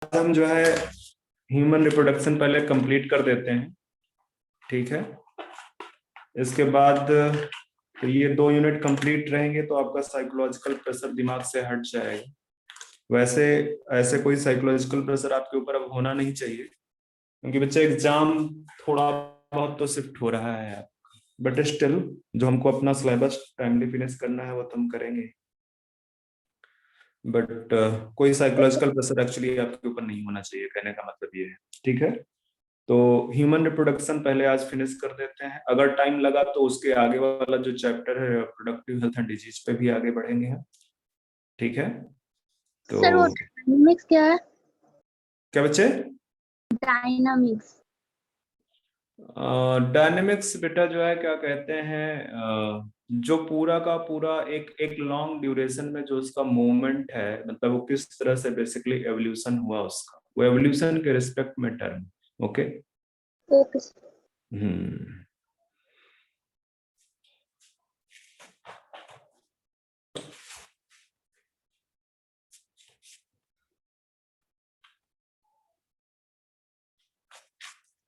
हम जो है ह्यूमन रिप्रोडक्शन पहले कंप्लीट कर देते हैं, ठीक है। इसके बाद ये 2 यूनिट कंप्लीट रहेंगे तो आपका साइकोलॉजिकल प्रेशर दिमाग से हट जाएगा। वैसे ऐसे कोई साइकोलॉजिकल प्रेशर आपके ऊपर अब होना नहीं चाहिए, क्योंकि बच्चे एग्जाम थोड़ा बहुत तो शिफ्ट हो रहा है, बट स्टिल जो हमको अपना सिलेबस टाइमली फिनिश करना है वो तो हम करेंगे। बट कोई साइकोलॉजिकल प्रेशर एक्चुअली आपके ऊपर नहीं होना चाहिए, कहने का मतलब ये है, ठीक है। तो ह्यूमन रिप्रोडक्शन पहले आज फिनिश कर देते हैं, अगर टाइम लगा तो उसके आगे वाला जो चैप्टर है रिप्रोडक्टिव हेल्थ एंड डिजीज पे भी आगे बढ़ेंगे हम, ठीक है। तो सर वो डायनामिक्स क्या है? क्या बच्चे? डायनामिक्स डायनेमिक्स बेटा जो है क्या कहते हैं, जो पूरा का पूरा एक एक लॉन्ग ड्यूरेशन में जो उसका मूवमेंट है, मतलब वो किस तरह से बेसिकली एवोल्यूशन हुआ उसका, वो एवोल्यूशन के रिस्पेक्ट में टर्म। ओके। ओके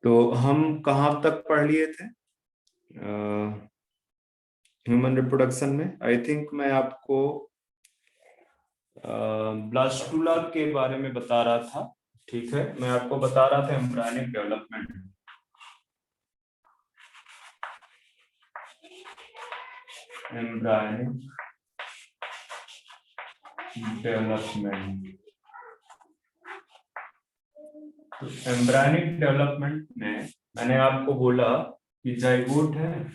तो हम कहाँ तक पढ़ लिए थे ह्यूमन रिप्रोडक्शन में? आई थिंक मैं आपको ब्लास्टुला के बारे में बता रहा था, ठीक है। मैं आपको बता रहा था एम्ब्रायनिक डेवलपमेंट, एम्ब्रायनिक डेवलपमेंट। तो एम्ब्रायनिक डेवलपमेंट में मैंने आपको बोला कि जाइगोट है,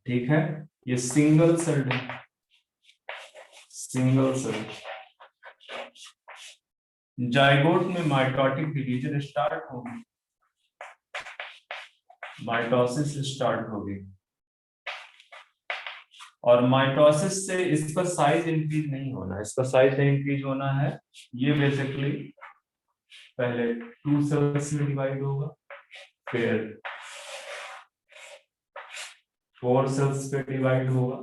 ठीक है, ये सिंगल सेल्ड है, सिंगल सेल। जाइगोट में माइटोटिक डिवीजन स्टार्ट होगी, माइटोसिस स्टार्ट होगी, और माइटोसिस से इसका साइज इंक्रीज नहीं होना, इसका साइज नहीं इंक्रीज होना है। ये बेसिकली पहले 2 सेल्स में डिवाइड होगा, फिर 4 सेल्स पे डिवाइड होगा,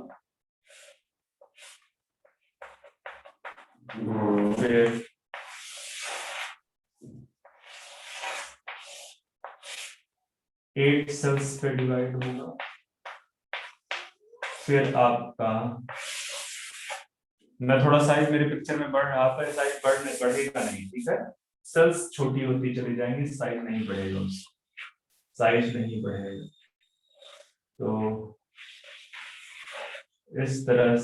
फिर 8 सेल्स पे डिवाइड होगा, फिर आपका, मैं थोड़ा साइज मेरे पिक्चर में बढ़ रहा है, साइज बढ़ेगा नहीं, ठीक है। सेल्स छोटी होती चली जाएंगी, साइज नहीं बढ़ेगा, साइज नहीं बढ़ेगा। तो इस तरह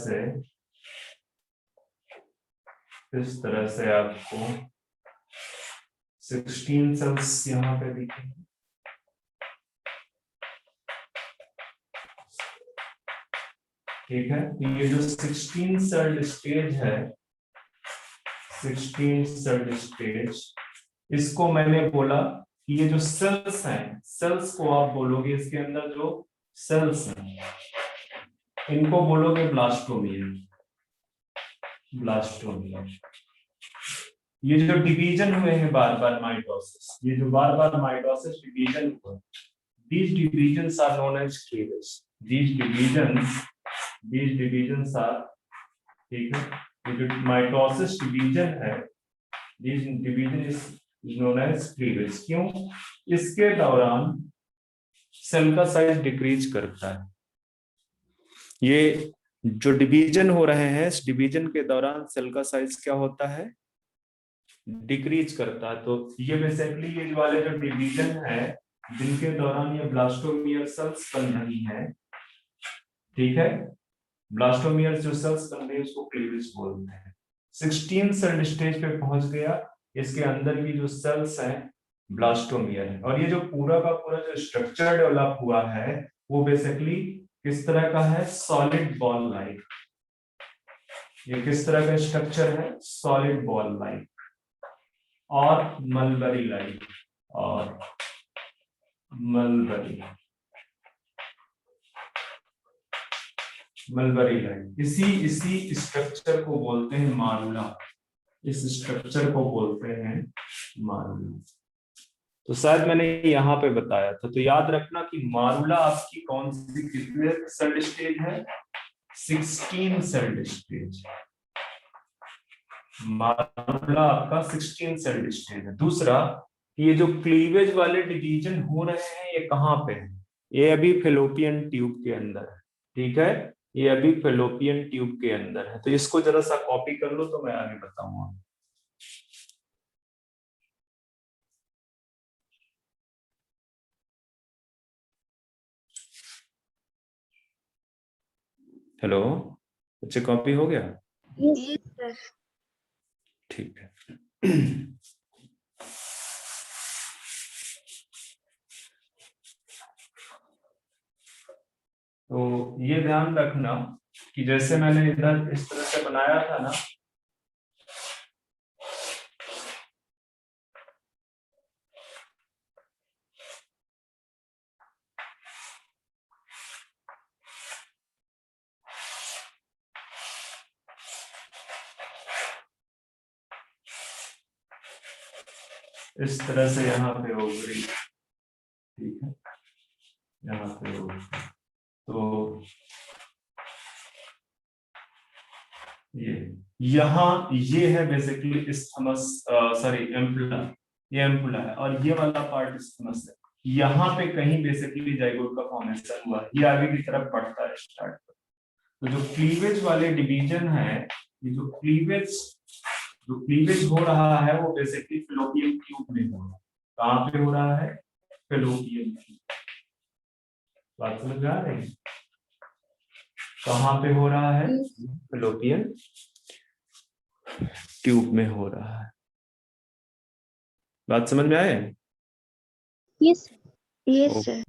से आपको 16 सेल्स यहाँ पे दिखेंगे, ठीक है। ये जो 16 सेल्ड स्टेज है, 16 सेल्ड स्टेज, इसको मैंने बोला कि ये जो सेल्स हैं, सेल्स को आप बोलोगे, इसके अंदर जो सेल्स हैं इनको बोलोगे ब्लास्टोमियर, ब्लास्टोमियर। ये जो डिवीजन हुए हैं बार बार माइटोसिस, ये जो बार बार माइटोसिस डिवीजन हुआ, these divisions are known as cleavage, these divisions are, ठीक है। ये जो माइटोसिस डिवीजन है, this division is known as cleavage. क्यों? इसके दौरान सेल का साइज डिक्रीज करता है। ये जो डिवीजन हो रहे हैं, इस डिवीजन के दौरान सेल का साइज क्या होता है? डिक्रीज करता है। तो ये बेसिकली ये वाले जो डिवीजन है जिनके दौरान ये ब्लास्टोमियर सेल्स बन रही हैं, ठीक है, ब्लास्टोमियर जो सेल्स बन रही है उसको क्लीवेज बोलते हैं। 16 सेल स्टेज पे पहुंच गया, इसके अंदर की जो सेल्स हैं ब्लास्टोमियर है, और ये जो पूरा का पूरा जो स्ट्रक्चर डेवलप हुआ है वो बेसिकली किस तरह का है? Solid ball like. ये किस तरह का स्ट्रक्चर है? सॉलिड बॉल लाइक और मलबरी लाइक, और मलबरी लाइक। इसी स्ट्रक्चर को बोलते हैं मारुला, इस स्ट्रक्चर को बोलते हैं मारुला। तो शायद मैंने यहाँ पे बताया था, तो याद रखना कि मारुला आपकी कौन सी कितने सेल स्टेज है? 16 सेल स्टेज, मारुला आपका 16 सेल स्टेज है। दूसरा, ये जो क्लीवेज वाले डिवीजन हो रहे हैं ये कहाँ पे है? ये अभी फेलोपियन ट्यूब के अंदर है, ठीक है, ये अभी फेलोपियन ट्यूब के अंदर है। तो इसको जरा सा कॉपी कर लो तो मैं आगे बताऊंगा। हेलो, बच्चे कॉपी हो गया? Yes. ठीक है। तो ये ध्यान रखना कि जैसे मैंने इधर इस तरह से बनाया था ना, इस तरह से यहाँ पे ओवरी, ठीक है, यहाँ पे ओवरी। तो ये यहाँ ये है बेसिकली इस्थमस, सॉरी एम्पुला, ये एम्पुला है और ये वाला पार्ट इस्थमस है। यहाँ पे कहीं बेसिकली जाइगोट का फॉर्मेशन हुआ है, ये आगे की तरफ बढ़ता है स्टार्ट। तो जो क्लीवेज वाले डिवीजन है, ये जो क्लीवेज हो रहा है वो बेसिकली फेलोपियन ट्यूब में हो रहा है। कहाँ पे हो रहा है? Fallopian tube. बात समझ में आ रही है? कहाँ पे हो रहा है? फेलोपियन ट्यूब में हो रहा है। बात समझ में आए? Yes. Yes, sir.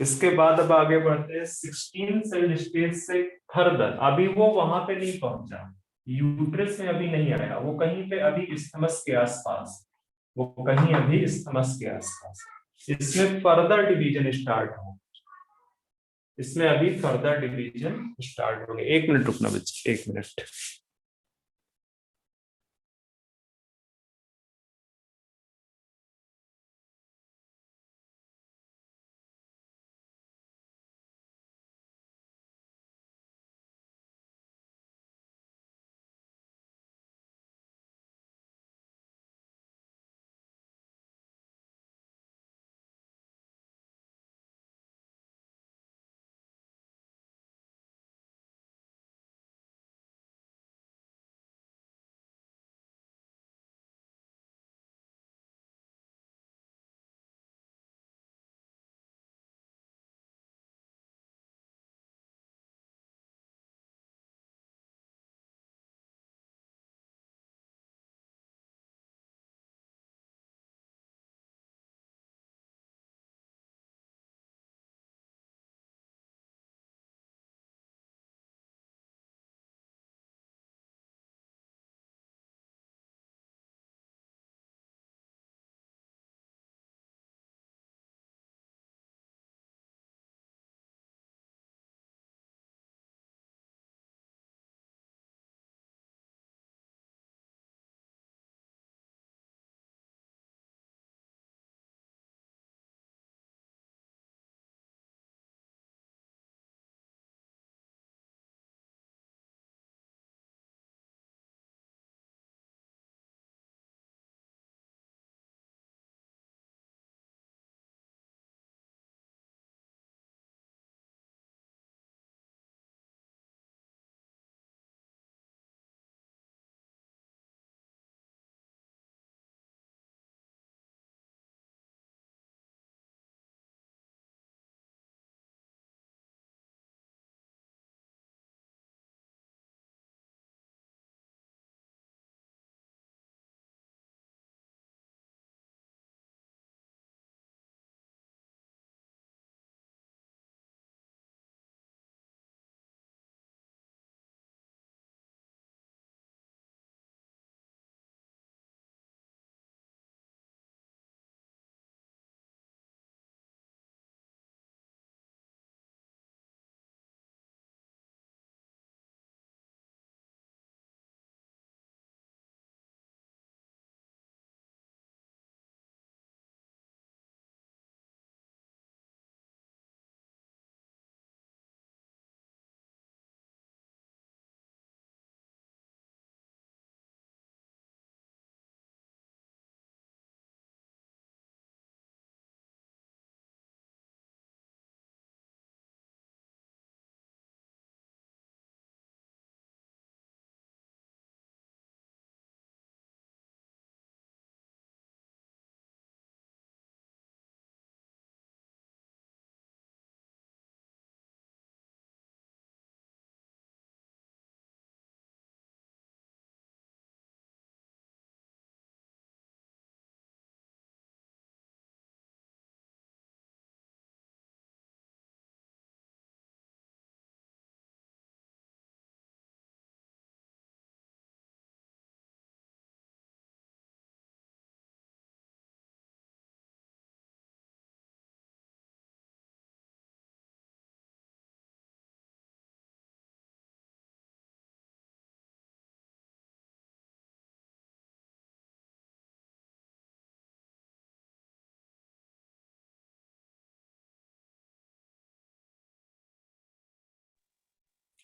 इसके बाद अब आगे बढ़ते हैं 16 सेल स्टेज से फर्दर। अभी वो वहां पे नहीं पहुंचा, यूट्रस में अभी नहीं आया, वो कहीं पे अभी इस्थमस के आसपास, वो कहीं अभी इस्थमस के आसपास। इसमें फर्दर डिवीजन स्टार्ट हो, इसमें अभी फर्दर डिवीजन स्टार्ट होंगे। 1 मिनट रुकना बच्चे, 1 मिनट।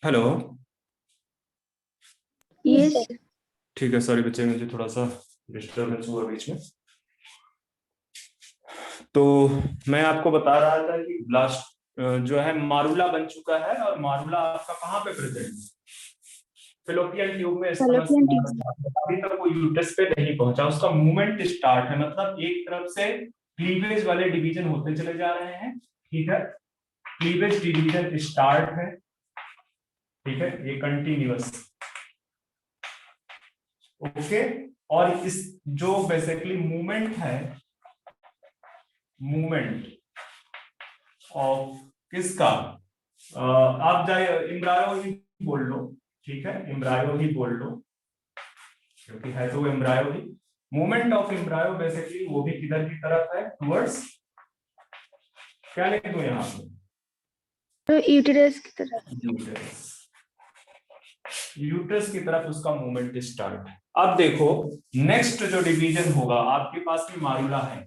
हेलो। Yes, sir. ठीक है, सॉरी बच्चे, मुझे थोड़ा सा डिस्टर्बेंस हुआ बीच में। तो मैं आपको बता रहा था कि ब्लास्ट जो है मारूला बन चुका है, और मारूला आपका कहाँ पे प्रेजेंट है? फेलोपियन ट्यूब में। इसका Fallopian tube. मतलब अभी तक वो यूट्रस पे नहीं पहुंचा, उसका मूवमेंट स्टार्ट है, मतलब एक तरफ से क्लीवेज वाले डिवीजन होते चले जा रहे हैं। ठीक है, क्लीवेज डिवीजन स्टार्ट है। ठीक है, ये कंटिन्यूअस। ओके, और इस जो बेसिकली मूवमेंट है, मूवमेंट ऑफ किसका, आप जाए एम्ब्रायो ही बोल लो। ठीक है, एम्ब्रायो ही बोल लो, क्योंकि है तो embryo he. Movement of embryo basically वो भी किधर की तरफ है, टुवर्ड्स, क्या लिख दो यहाँ पे, तो यूटेरस की तरफ. यूट्रस। यूट्रस की तरफ उसका मूवमेंट स्टार्ट है। अब देखो, नेक्स्ट जो डिवीजन होगा, आपके पास में मारूला है,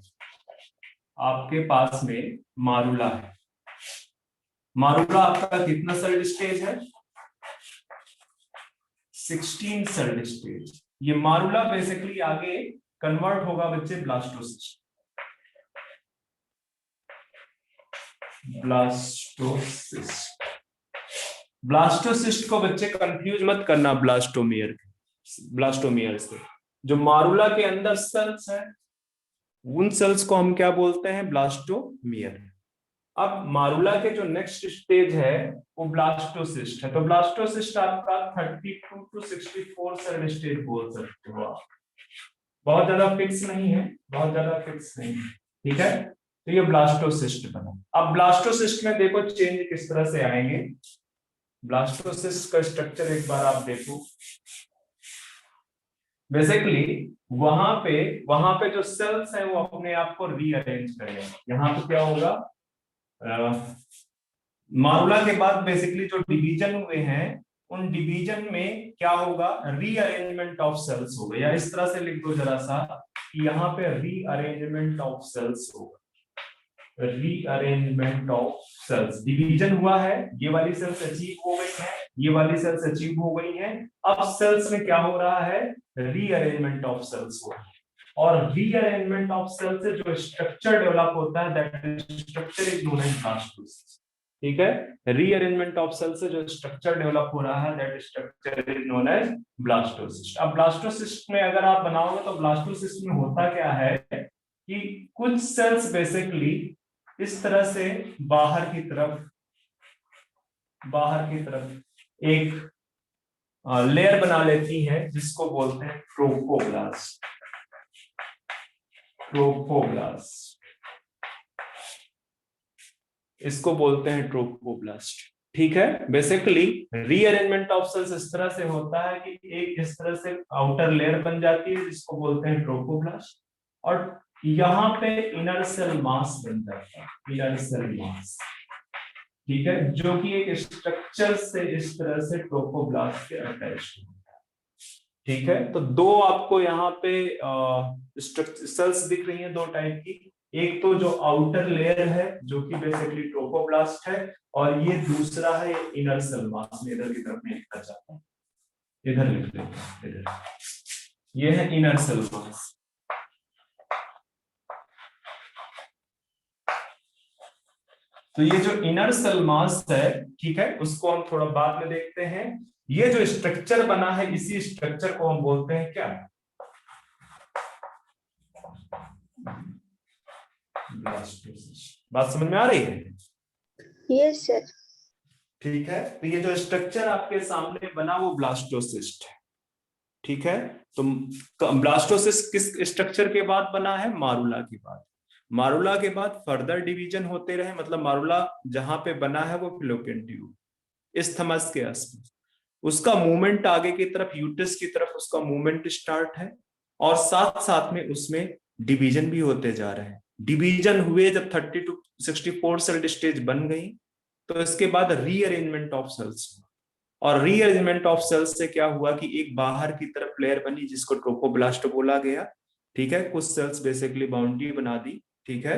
आपके पास में मारूला है। मारूला आपका कितना सेल स्टेज है? 16 सेल स्टेज। ये मारूला बेसिकली आगे कन्वर्ट होगा बच्चे ब्लास्टोसिस्ट। ब्लास्टोसिस्ट, ब्लास्टोसिस्ट को बच्चे कंफ्यूज मत करना ब्लास्टोमियर, ब्लास्टोमियर से। जो मारूला के अंदर सेल्स है, उन सेल्स को हम क्या बोलते हैं? ब्लास्टोमियर। अब मारूला के जो नेक्स्ट स्टेज है वो ब्लास्टोसिस्ट है। तो ब्लास्टोसिस्ट आपका 32 टू 64 सेल स्टेज बोल सकते हो आप। बहुत ज्यादा फिक्स नहीं है, बहुत ज्यादा फिक्स नहीं है। ठीक है, तो ये ब्लास्टोसिस्ट बना। अब ब्लास्टोसिस्ट में देखो चेंज किस तरह से आएंगे। ब्लास्टोसिस्ट का स्ट्रक्चर एक बार आप देखो। बेसिकली वहां पे जो सेल्स हैं वो अपने आप को रीअरेंज करेंगे। यहाँ पे क्या होगा, मारूला के बाद बेसिकली जो डिवीजन हुए हैं, उन डिवीजन में क्या होगा, रीअरेंजमेंट ऑफ सेल्स होगा। या इस तरह से लिख दो जरा सा कि यहाँ पे रीअरेंजमेंट ऑफ सेल्स होगा। रीअरेंजमेंट ऑफ सेल्स, डिवीजन हुआ है, ये वाली सेल्स अचीव हो गई है, ये वाली सेल्स अचीव हो गई हैं। अब सेल्स में क्या हो रहा है, रीअरेंजमेंट ऑफ सेल्स हो रहा है। और रीअरेंजमेंट ऑफ सेल्स से जो स्ट्रक्चर डेवलप होता है, that structure is known as blastocyst. ठीक है, रीअरेंजमेंट ऑफ सेल से जो स्ट्रक्चर डेवलप हो रहा है, that structure is known as blastocyst. अब ब्लास्टोसिस्ट में अगर आप बनाओगे तो ब्लास्टोसिस्ट में होता क्या है कि कुछ सेल्स बेसिकली इस तरह से बाहर की तरफ एक लेयर बना लेती हैं, जिसको बोलते हैं ट्रोफोब्लास्ट। ट्रोफोब्लास्ट, इसको बोलते हैं ट्रोफोब्लास्ट। ठीक है, बेसिकली रीअरेंजमेंट ऑफ सेल्स इस तरह से होता है कि एक इस तरह से आउटर लेयर बन जाती है, जिसको बोलते हैं ट्रोफोब्लास्ट, और यहाँ पे इनर सेल मास बन जाता है, इनर सेल मास। ठीक है, जो कि एक स्ट्रक्चर से इस तरह से ट्रोफोब्लास्ट के अटैच्ड होता है। ठीक है, तो दो आपको यहाँ पे स्ट्रक्चर सेल्स दिख रही हैं, दो टाइप की। एक तो जो आउटर लेयर है, जो कि बेसिकली ट्रोफोब्लास्ट है, और ये दूसरा है इनर सेल मास। में इधर की तरफ में लिखना चाहता हूँ, इधर लिख लेते हैं, इधर ये है इनर सेल मास। तो ये जो इनर सेल मास है, ठीक है, उसको हम थोड़ा बाद में देखते हैं। ये जो स्ट्रक्चर बना है, इसी स्ट्रक्चर को हम बोलते हैं क्या, ब्लास्टोसिस्ट। बात समझ में आ रही है? Yes, sir. ठीक है, तो ये जो स्ट्रक्चर आपके सामने बना वो ब्लास्टोसिस्ट है। ठीक है, तो ब्लास्टोसिस्ट किस स्ट्रक्चर के बाद बना है? मारूला के बाद। मारूला के बाद फर्दर डिवीजन होते रहे, मतलब मारूला जहां पे बना है वो फिलोपियन ट्यूब, इस्थमस के आसपास। उसका मूवमेंट आगे की तरफ, यूट्रस की तरफ उसका मूवमेंट स्टार्ट है, और साथ साथ में उसमें डिवीजन भी होते जा रहे हैं। डिवीजन हुए जब 30 टू 64 सेल स्टेज बन गई, तो इसके बाद रीअरेंजमेंट ऑफ सेल्स हुआ। और रीअरेंजमेंट ऑफ सेल्स से क्या हुआ कि एक बाहर की तरफ लेयर बनी, जिसको ट्रोफोब्लास्ट बोला गया। ठीक है, कुछ सेल्स बेसिकली बाउंड्री बना दी, ठीक है,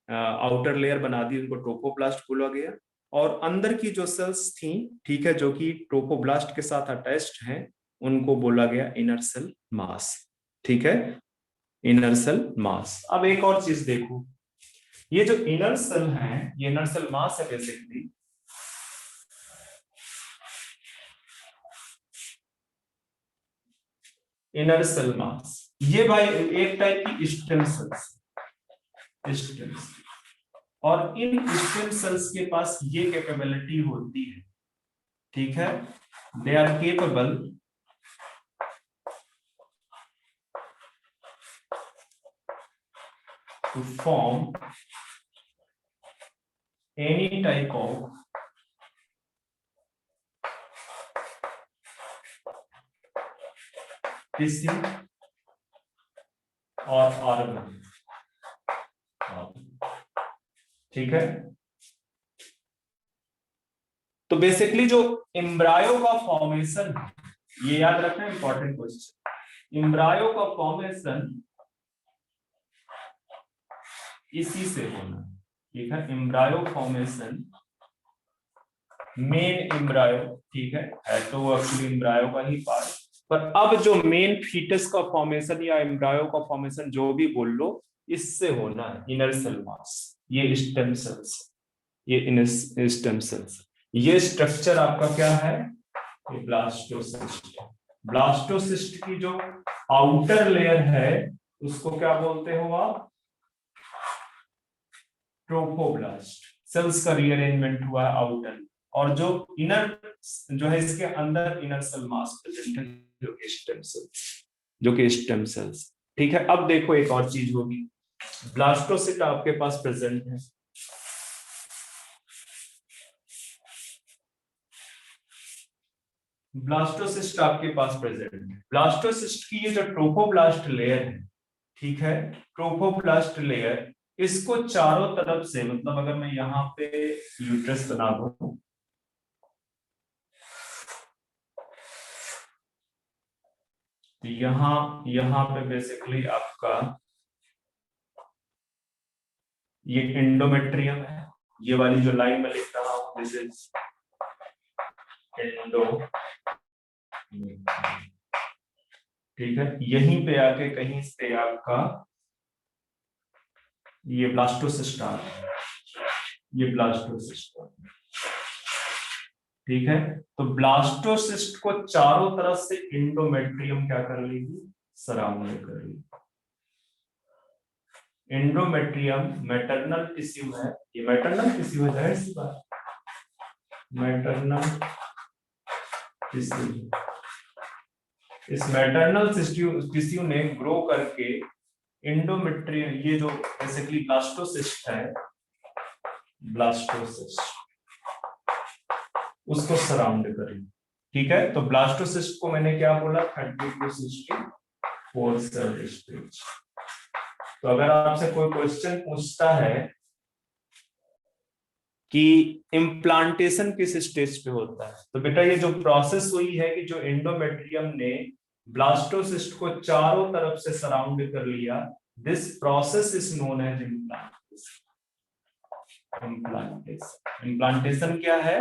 आउटर लेयर बना दी, उनको ट्रोफोब्लास्ट बोला गया। और अंदर की जो सेल्स थी, ठीक है, जो कि ट्रोपोब्लास्ट के साथ अटैच्ड हैं, उनको बोला गया इनर सेल मास। ठीक है, इनर सेल मास। अब एक और चीज देखो, ये जो इनर सेल है, ये इनर सेल मास है बेसिकली, इनर सेल मास, ये भाई एक टाइप की स्टेम सेल्स, स्टेम, और इन स्टेम सेल्स के पास ये कैपेबिलिटी होती है, ठीक है, they are capable to form any type of tissue और ऑर्गन। ठीक है, तो बेसिकली जो एम्ब्रायो का फॉर्मेशन, ये याद रखना इंपॉर्टेंट क्वेश्चन, एम्ब्रायो का फॉर्मेशन इसी से होना, ठीक है, एम्ब्रायो फॉर्मेशन, मेन एम्ब्रायो, ठीक है तो वो एक्चुअली एम्ब्रायो का ही पार्ट, पर अब जो मेन फीटस का फॉर्मेशन या एम्ब्रायो का फॉर्मेशन जो भी बोल लो, इससे होना है इनर सेल मास, ये स्टेम सेल्स, ये स्टेम सेल्स, ये स्ट्रक्चर आपका क्या है, ब्लास्टोसिस्ट। ब्लास्टोसिस्ट की जो आउटर लेयर है उसको क्या बोलते हो आप, ट्रोफोब्लास्ट। सेल्स का रीअरेंजमेंट हुआ है आउटर, और जो इनर जो है इसके अंदर इनर सेल मास प्रेजेंट है, जो कि स्टेम सेल्स, जो कि स्टेम सेल्स। ठीक है, अब देखो एक और चीज होगी, ब्लास्टोसिस्ट आपके पास प्रेजेंट है, ब्लास्टोसिस्ट आपके पास प्रेजेंट है, ब्लास्टोसिस्ट की ये जो ट्रोफोब्लास्ट लेयर है, ठीक है, ट्रोफोब्लास्ट लेयर, इसको चारों तरफ से, मतलब अगर मैं यहाँ पे यूट्रस बना दूं, तो यहाँ पे बेसिकली आपका ये एंडोमेट्रियम है, ये वाली जो लाइन में लिख रहा हूं दिस इज एंडो, ठीक है, यहीं पे आके कहीं से आपका ये ब्लास्टोसिस्ट आ रहा है, ये ब्लास्टोसिस्ट, ठीक है, तो ब्लास्टोसिस्ट को चारों तरफ से एंडोमेट्रियम क्या कर लेगी, सराउंड कर लेगी। एंडोमेट्रियम मैटरनल टिश्यू है, ये मैटरनल टिश्यू है, जाहिर सी बात, मैटरनल टिश्यू, इस मैटरनल टिश्यू ने ग्रो करके एंडोमेट्रियम, ये जो बेसिकली ब्लास्टोसिस्ट है, ब्लास्टोसिस्ट, उसको सराउंड करें। ठीक है, तो ब्लास्टोसिस्ट को मैंने क्या बोला, 30 to 64 सेल स्टेज। तो अगर आपसे कोई क्वेश्चन पूछता है कि इम्प्लांटेशन किस स्टेज पे होता है, तो बेटा ये जो प्रोसेस हुई है कि जो एंडोमेट्रियम ने ब्लास्टोसिस्ट को चारों तरफ से सराउंड कर लिया, this process is known as implantation. Implantation क्या है,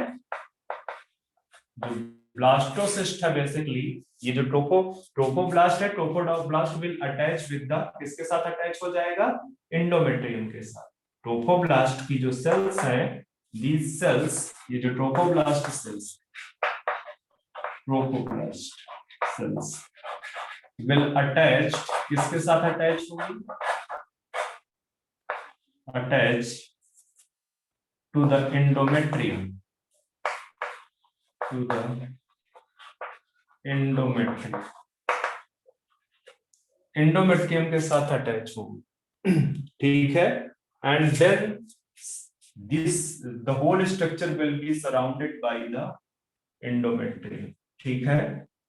जो ब्लास्टोसिस्ट है बेसिकली, ये जो ट्रोपोब्लास्ट है, trophoblast will attach with the, किसके साथ अटैच हो जाएगा, एंडोमेट्रियम के साथ। ट्रोपोब्लास्ट की जो सेल्स है, these cells, ये जो trophoblast cells, trophoblast cells will attach, किसके साथ अटैच होगी, attach to the endometrium, to the endometrium, endometrium के साथ अटैच होगी, ठीक है, and then this the whole structure will be surrounded by the endometrium, ठीक है,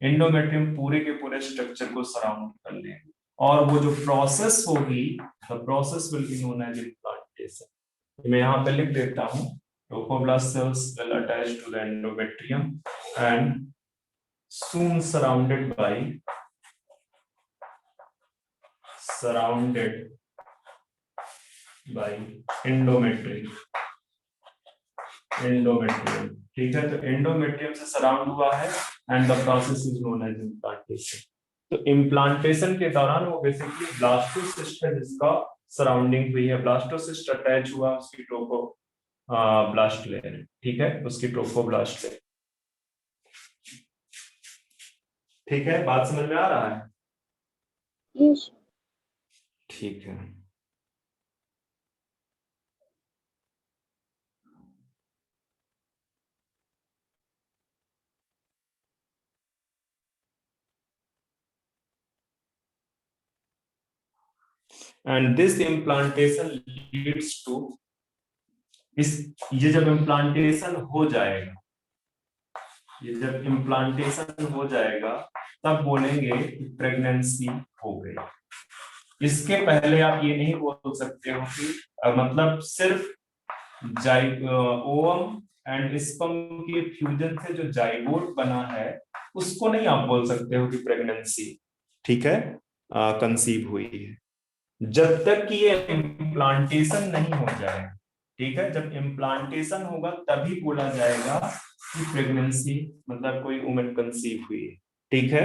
एंडोमेट्रियम पूरे के पूरे स्ट्रक्चर को सराउंड कर लेंगे, और वो जो प्रोसेस होगी, the process will be known as implantation. मैं यहाँ पे लिख देता हूँ, trophoblast cells will attach to the endometrium and soon surrounded by endometrium, endometrium, ठीक है। तो एंडोमेट्रियम से सराउंड हुआ है and the process is known as implantation. तो इम्प्लांटेशन के दौरान वो बेसिकली ब्लास्टोसिस्ट है जिसका सराउंडिंग हुई है, ब्लास्टोसिस्ट अटैच हुआ उसकी ट्रोको ब्लास्ट लेयर, ठीक है, उसकी ट्रोफोब्लास्ट लेयर। ठीक है, बात समझ में आ रहा है? Yes. ठीक है। And this implantation leads to, इस ये जब इम्प्लांटेशन हो जाएगा, ये जब इम्प्लांटेशन हो जाएगा तब बोलेंगे कि प्रेगनेंसी हो गई। इसके पहले आप ये नहीं बोल सकते हो कि मतलब सिर्फ ओवम एंड स्पर्म के फ्यूजन से जो जाइगोट बना है उसको नहीं आप बोल सकते हो कि प्रेगनेंसी, ठीक है, कंसीव हुई है, जब तक कि ये इम्प्लांटेशन नहीं हो जाए, ठीक है। जब इम्प्लांटेशन होगा तभी बोला जाएगा कि प्रेगनेंसी मतलब कोई वुमन कंसीव हुई है, ठीक है।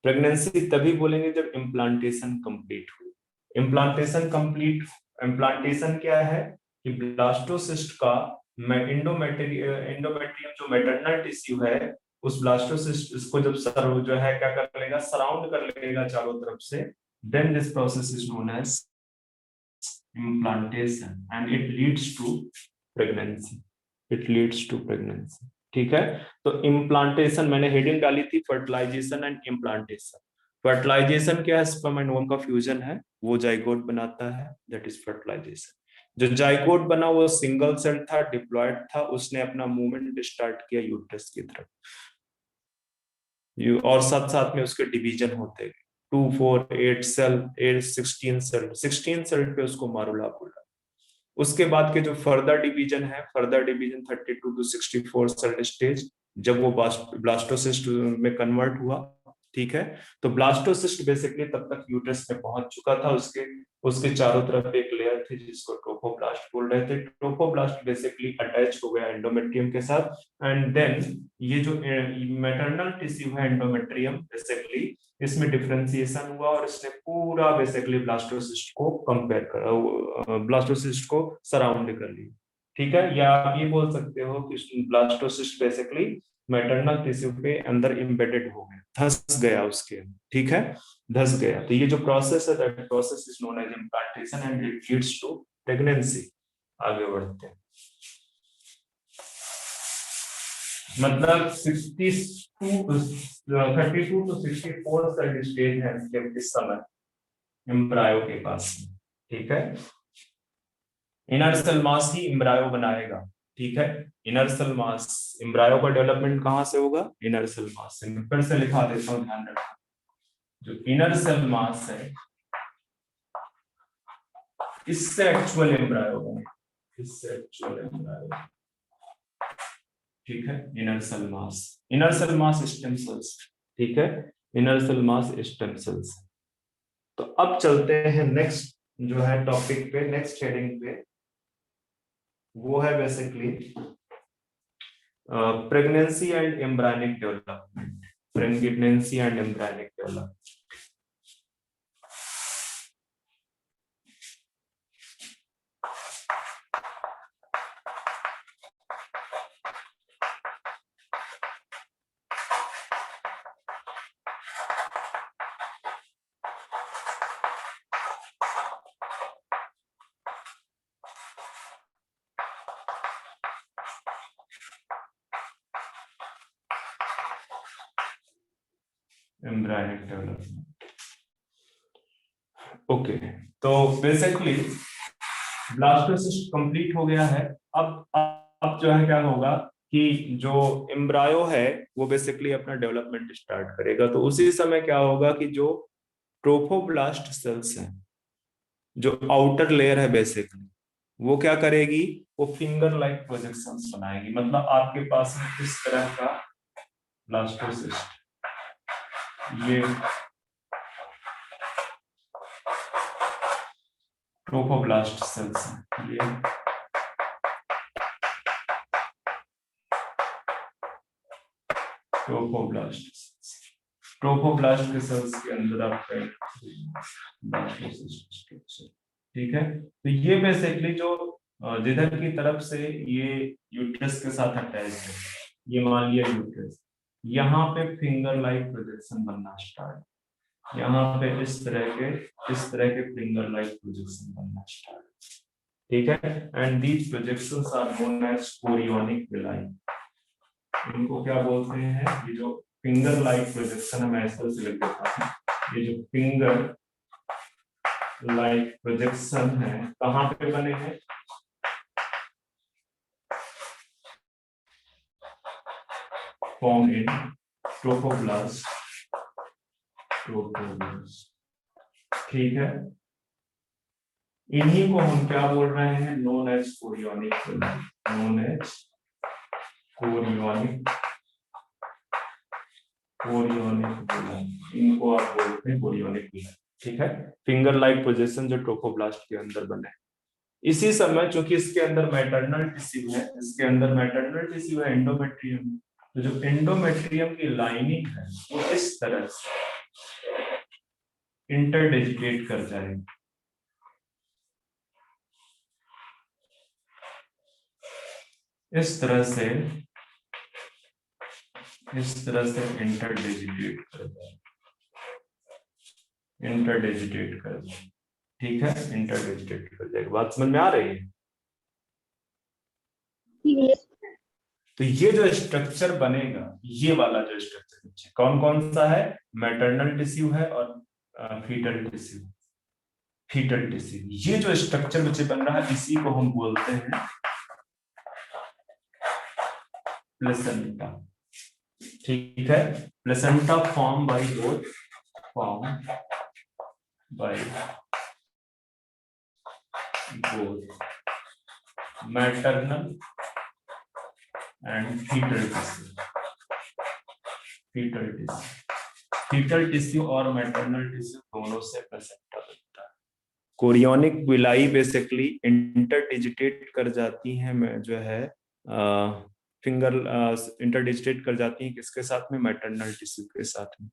प्रेगनेंसी तभी बोलेंगे जब इम्प्लांटेशन कंप्लीट हुई। इम्प्लांटेशन कंप्लीट, इम्प्लांटेशन क्या है कि ब्लास्टोसिस्ट का एंडोमेट्रियम जो मैटरनल टिश्यू है उस ब्लास्टोसिस्ट इसको जब सर्व जो है क्या कर लेगा, सराउंड कर लेगा चारों तरफ से, then this process is known as implantation and it leads to pregnancy, it leads to pregnancy, ठीक है। तो इम्प्लांटेशन मैंने हेडिंग डाली थी फर्टिलाइजेशन एंड इम्प्लांटेशन। फर्टिलाइजेशन क्या है, स्पर्म एंड ओवम का फ्यूजन है, वो जाइगोट बनाता है, दैट इज फर्टिलाइजेशन। जो जाइगोट बना वो सिंगल सेल था, डिप्लॉयड था, उसने अपना मूवमेंट स्टार्ट किया यूट्रस की तरफ, और साथ साथ में उसके डिवीजन होते गए, 2 4 8 सेल, 8 16 सेल, 16 सेल पे उसको मारुला बोला। उसके बाद के जो फर्दर डिवीजन है, further division 32 to 64 cell stage, जब वो ब्लास्टोसिस्ट में कन्वर्ट हुआ, ठीक है। तो ब्लास्टोसिस्ट बेसिकली तब तक यूट्रस में पहुंच चुका था, उसके उसके चारों तरफ एक लेयर थी जिसको ट्रोफोब्लास्ट बोल रहे थे। ट्रोफोब्लास्ट बेसिकली अटैच हो गया एंडोमेट्रियम के साथ एंड देन ये जो मैटरनल टिश्यू है एंडोमेट्रियम बेसिकली, इसमें डिफरेंशिएशन हुआ और इसने पूरा बेसिकली ब्लास्टोसिस्ट को कंपेयर कर, ब्लास्टोसिस्ट को सराउंड कर लिया, ठीक है। या आप ये बोल सकते हो कि ब्लास्टोसिस्ट बेसिकली मैटरनल टिश्यू पे अंदर एम्बेडेड हो गया, धंस गया उसके, ठीक है, धंस गया। तो ये जो प्रोसेस है that process is known as implantation and it leads to pregnancy. आगे बढ़ते हैं। मतलब 32 टू 64 सेल स्टेज है इस समय एम्ब्रायो के पास, ठीक है। इनर सेल मास ही एम्ब्रायो बनाएगा, ठीक है। इनर सेल मास, एम्ब्रायो का डेवलपमेंट कहां से होगा, इनर सेल मास से। मैं फिर से लिखा देता हूं, ध्यान रखना, जो इनर सेल मास है इससे एक्चुअल एम्ब्रायो बनेगा, इससे एक्चुअल एम्ब्रायो, ठीक है। Inner cell mass, inner cell mass stem cells, ठीक है, inner cell mass stem cells. तो अब चलते हैं नेक्स्ट जो है टॉपिक पे, नेक्स्ट हेडिंग पे, वो है basically pregnancy and embryonic development, pregnancy and embryonic development. Embryonic development, okay. तो बेसिकली ब्लास्टोसिस्ट कंप्लीट हो गया है। अब जो है क्या होगा कि जो एम्ब्रायो है वो बेसिकली अपना डेवलपमेंट स्टार्ट करेगा। तो उसी समय क्या होगा कि जो ट्रोफोब्लास्ट सेल्स हैं, जो आउटर लेयर है बेसिकली, वो क्या करेगी, वो फिंगर लाइक प्रोजेक्शंस बनाएगी। मतलब आपके पास में किस तरह का ब्लास्टोसिस्ट, ये ट्रोफोब्लास्ट सेल्स हैं, ये ट्रोफोब्लास्ट। ट्रोफोब्लास्ट के सेल्स के अंदर आपका स्ट्रक्चर, ठीक है। तो ये बेसिकली जो जिधर की तरफ से ये यूट्रस के साथ अटैच है, ये मान लिया यूट्रस, यहाँ पे फिंगर लाइक प्रोजेक्शन बनना स्टार्ट, यहाँ पे इस तरह के फिंगर लाइक प्रोजेक्शन बनना स्टार्ट, ठीक है। And these projections are known as chorionic villi. इनको क्या बोलते हैं, ये जो फिंगर लाइक प्रोजेक्शन है, मैं ऐसे से लिख देता हूं, ये जो फिंगर लाइक प्रोजेक्शन है कहां पे बने हैं, फॉर्म इन ट्रोफोब्लास्ट, ठीक है। इन्हीं को हम क्या बोल रहे हैं, known as chorionic villi, known as chorionic villi, इनको आप बोलते हैं कोरियोनिक विलाई, ठीक है। फिंगर लाइक पोजीशन जो ट्रोफोब्लास्ट के अंदर बने। इसी समय चूंकि इसके अंदर मैटरनल टिश्यू है, इसके अंदर मैटरनल टिश्यू है, एंडोमेट्रियम, तो जो एंडोमेट्रियम की लाइनिंग है वो इस तरह से इंटरडिजिटेट कर जाएगी, इस तरह से इंटरडिजिटेट कर जाएगी, इंटरडिजिटेट कर जाएगी, ठीक है, इंटरडिजिटेट कर जाएगी। बात समझ में आ रही है? Yes. तो ये जो स्ट्रक्चर बनेगा, ये वाला जो स्ट्रक्चर कौन कौन सा है, मैटरनल टिश्यू है और फीटल टिश्यू, फीटल टिश्यू। ये जो स्ट्रक्चर बच्चे बन रहा है इसी को हम बोलते हैं प्लेसेंटा, ठीक है। Placenta form by both maternal and fetal tissue और मैटरनल टिश्यू दोनों से प्लेसेंटा बनता है। कोरियोनिक विलाई बेसिकली इंटरडिजिटेट कर जाती हैं, जो है फिंगर इंटरडिजिटेट कर जाती हैं किसके साथ में, मैटरनल टिश्यू के साथ में,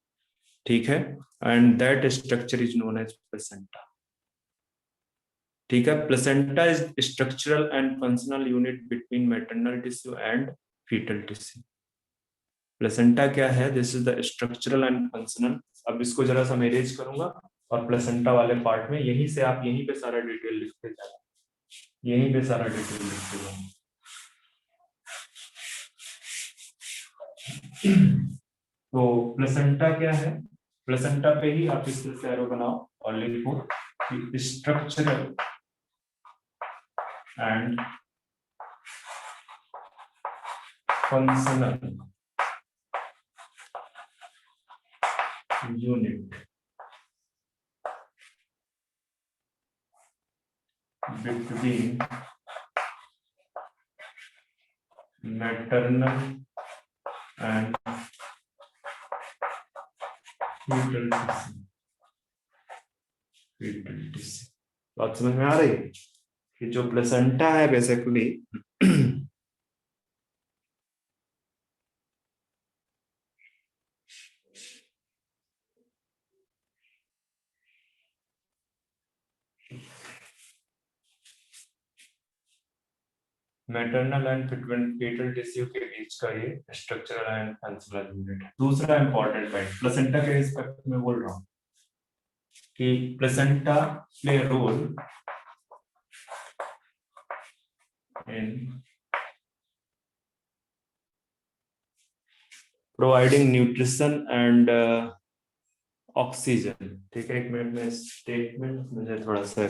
ठीक है। And that structure is known as placenta, ठीक है। Placenta is structural and functional unit between maternal tissue and fetal tissue. Placenta क्या है, this is the structural and functional. अब इसको जरा सा मैं अरेंज करूंगा और प्लेसेंटा वाले पार्ट में यहीं से आप यहीं पे सारा डिटेल लिखते जाओ, यहीं पे सारा डिटेल लिखते जाओ। तो प्लेसेंटा क्या है, प्लेसेंटा पे ही आप इस तरह से एरो बनाओ और लिखो कि structural and functional unit between maternal and fetal tissue। बात समझ में आ रही है कि जो प्लेसेंटा है basically maternal and fetal tissue के बीच का ये स्ट्रक्चरल एंड फंक्शनल यूनिट है। दूसरा इंपॉर्टेंट पॉइंट प्लेसेंटा के रिस्पेक्ट में बोल रहा हूं कि placenta play role in providing nutrition and oxygen, ठीक है। एक मिनट में स्टेटमेंट मुझे थोड़ा सा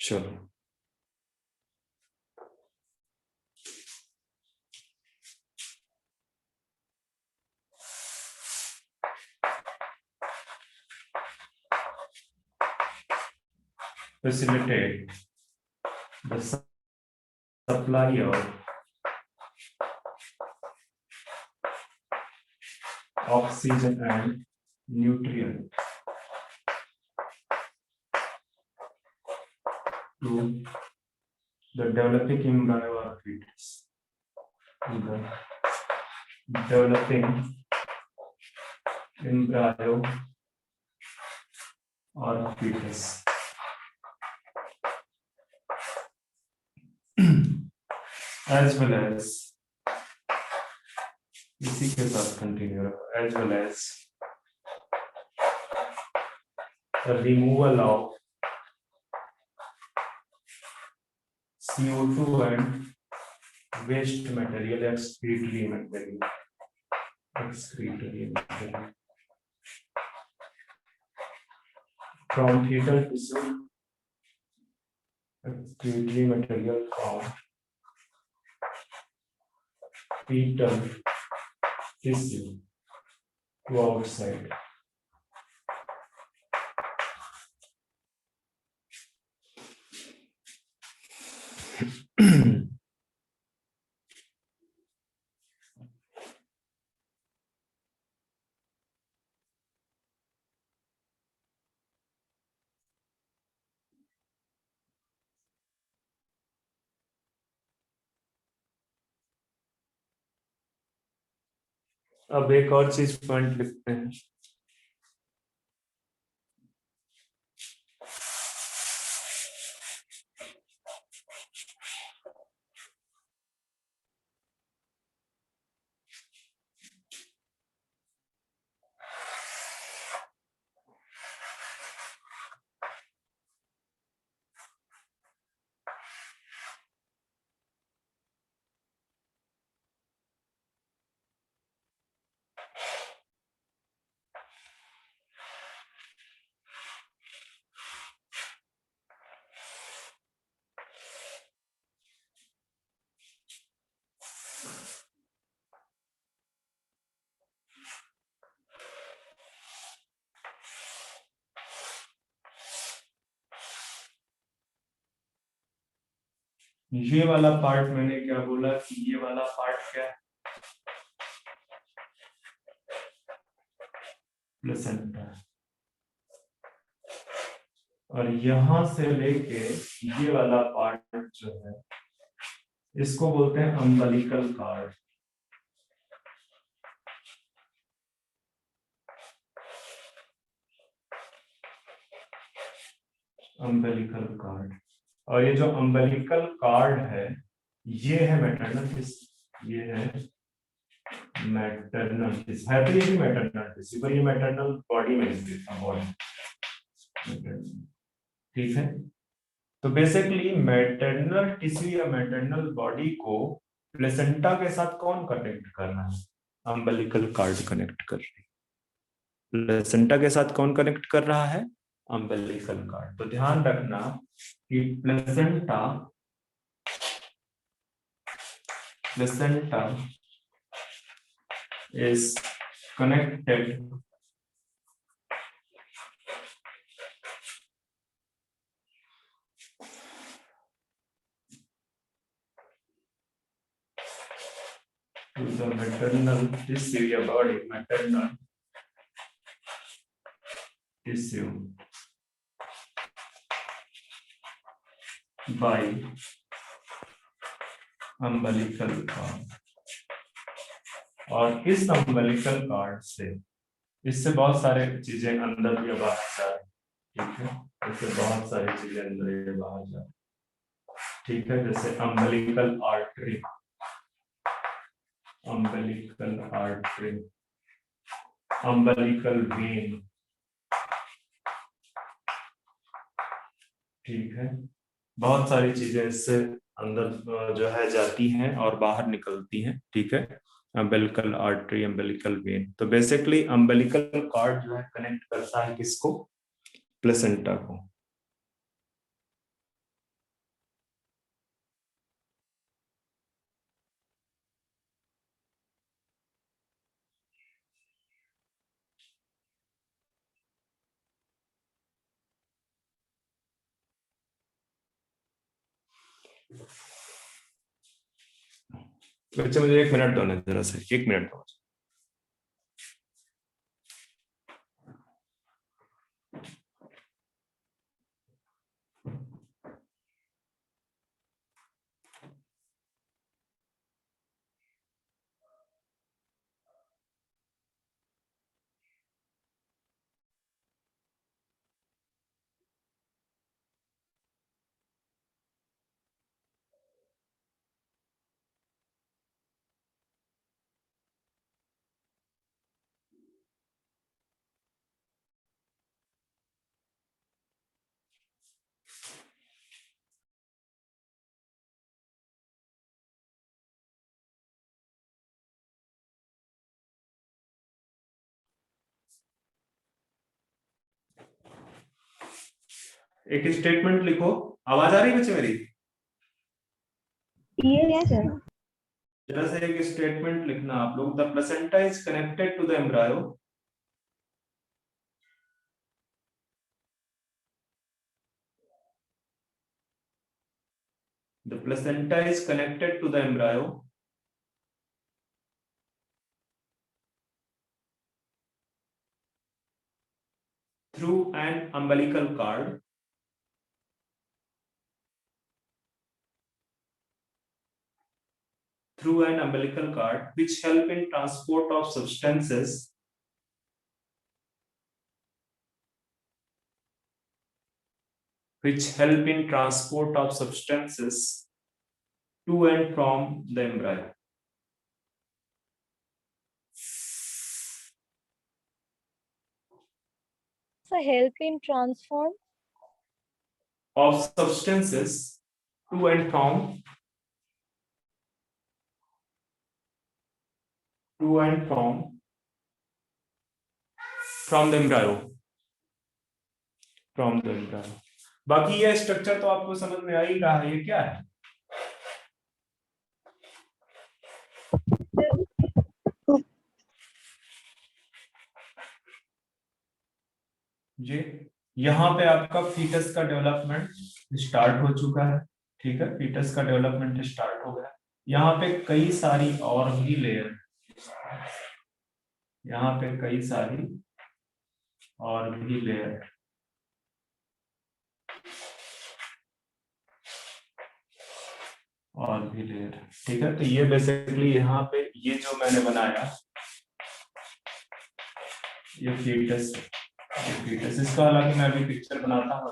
चलो facilitate the supply of oxygen and nutrient to the developing embryo or fetus. The developing embryo or fetus. As well as इसी के साथ कंटिन्यू रखो, as well as the removal of CO2 and waste material, excretory material from fetal tissue, excretory material from fetal tissue to outside. अब एक और चीज point लिखते हैं। ये वाला पार्ट मैंने क्या बोला कि ये वाला पार्ट क्या है, प्लेसेंटा, और यहां से लेके ये वाला पार्ट जो है इसको बोलते हैं अम्बिलिकल कार्ड। अम्बिलिकल कार्ड, और ये जो अम्बिलिकल कार्ड है ये है मैटरनल टिश्यू, ये है मैटरनल टिश्यू, है तो ये भी मैटरनल टिश्यू, पर ये मैटरनल बॉडी में स्थित है, बॉडी। ठीक है, तो बेसिकली मैटरनल टिश्यू या मैटरनल बॉडी को प्लेसेंटा के साथ कौन कनेक्ट कर रहा है? अम्बिलिकल कार्ड कनेक्ट कर रही है। प्लेसेंटा के साथ कौन कनेक्ट कर रहा है? Umbilical card. तो ध्यान रखना कि placenta is connected to the maternal tissue या body, maternal tissue by umbilical cord। और इस अम्बिलिकल कार्ड से, इससे बहुत सारे चीजें अंदर या बाहर जा रही, ठीक है, इससे बहुत सारी चीजें अंदर या बाहर जा रही, ठीक है, जैसे अम्बिलिकल आर्टरी, अम्बिलिकल वेन, ठीक है, बहुत सारी चीजें इससे अंदर जो है जाती हैं और बाहर निकलती हैं, ठीक है, अम्बिलिकल आर्टरी, अम्बिलिकल वेन। तो बेसिकली अम्बिलिकल कार्ड जो है कनेक्ट करता है किसको? प्लेसेंटा को। बच्चे मुझे 1 मिनट दो ना, जरा से 1 मिनट दो। एक स्टेटमेंट लिखो। आवाज आ रही है बच्चे मेरी? Yes, sir. जरा सा एक स्टेटमेंट लिखना आप लोग। The placenta is connected to the embryo. The placenta is connected to the embryo through an umbilical cord which help in transport of substances to and from the embryo. So help in transform Of substances to and from the embryo. बाकी ये structure तो आपको समझ में आ ही रहा है। ये क्या है? जी, यहाँ पे आपका फीटस का डेवलपमेंट स्टार्ट हो चुका है। ठीक है, फीटस का डेवलपमेंट स्टार्ट हो गया। यहाँ पे कई सारी और भी लेयर, यहाँ पे कई सारी और भी लेयर, ठीक है। तो ये बेसिकली यहाँ पे ये जो मैंने बनाया ये फीटस, इसका हालांकि मैं अभी पिक्चर बनाता हूँ,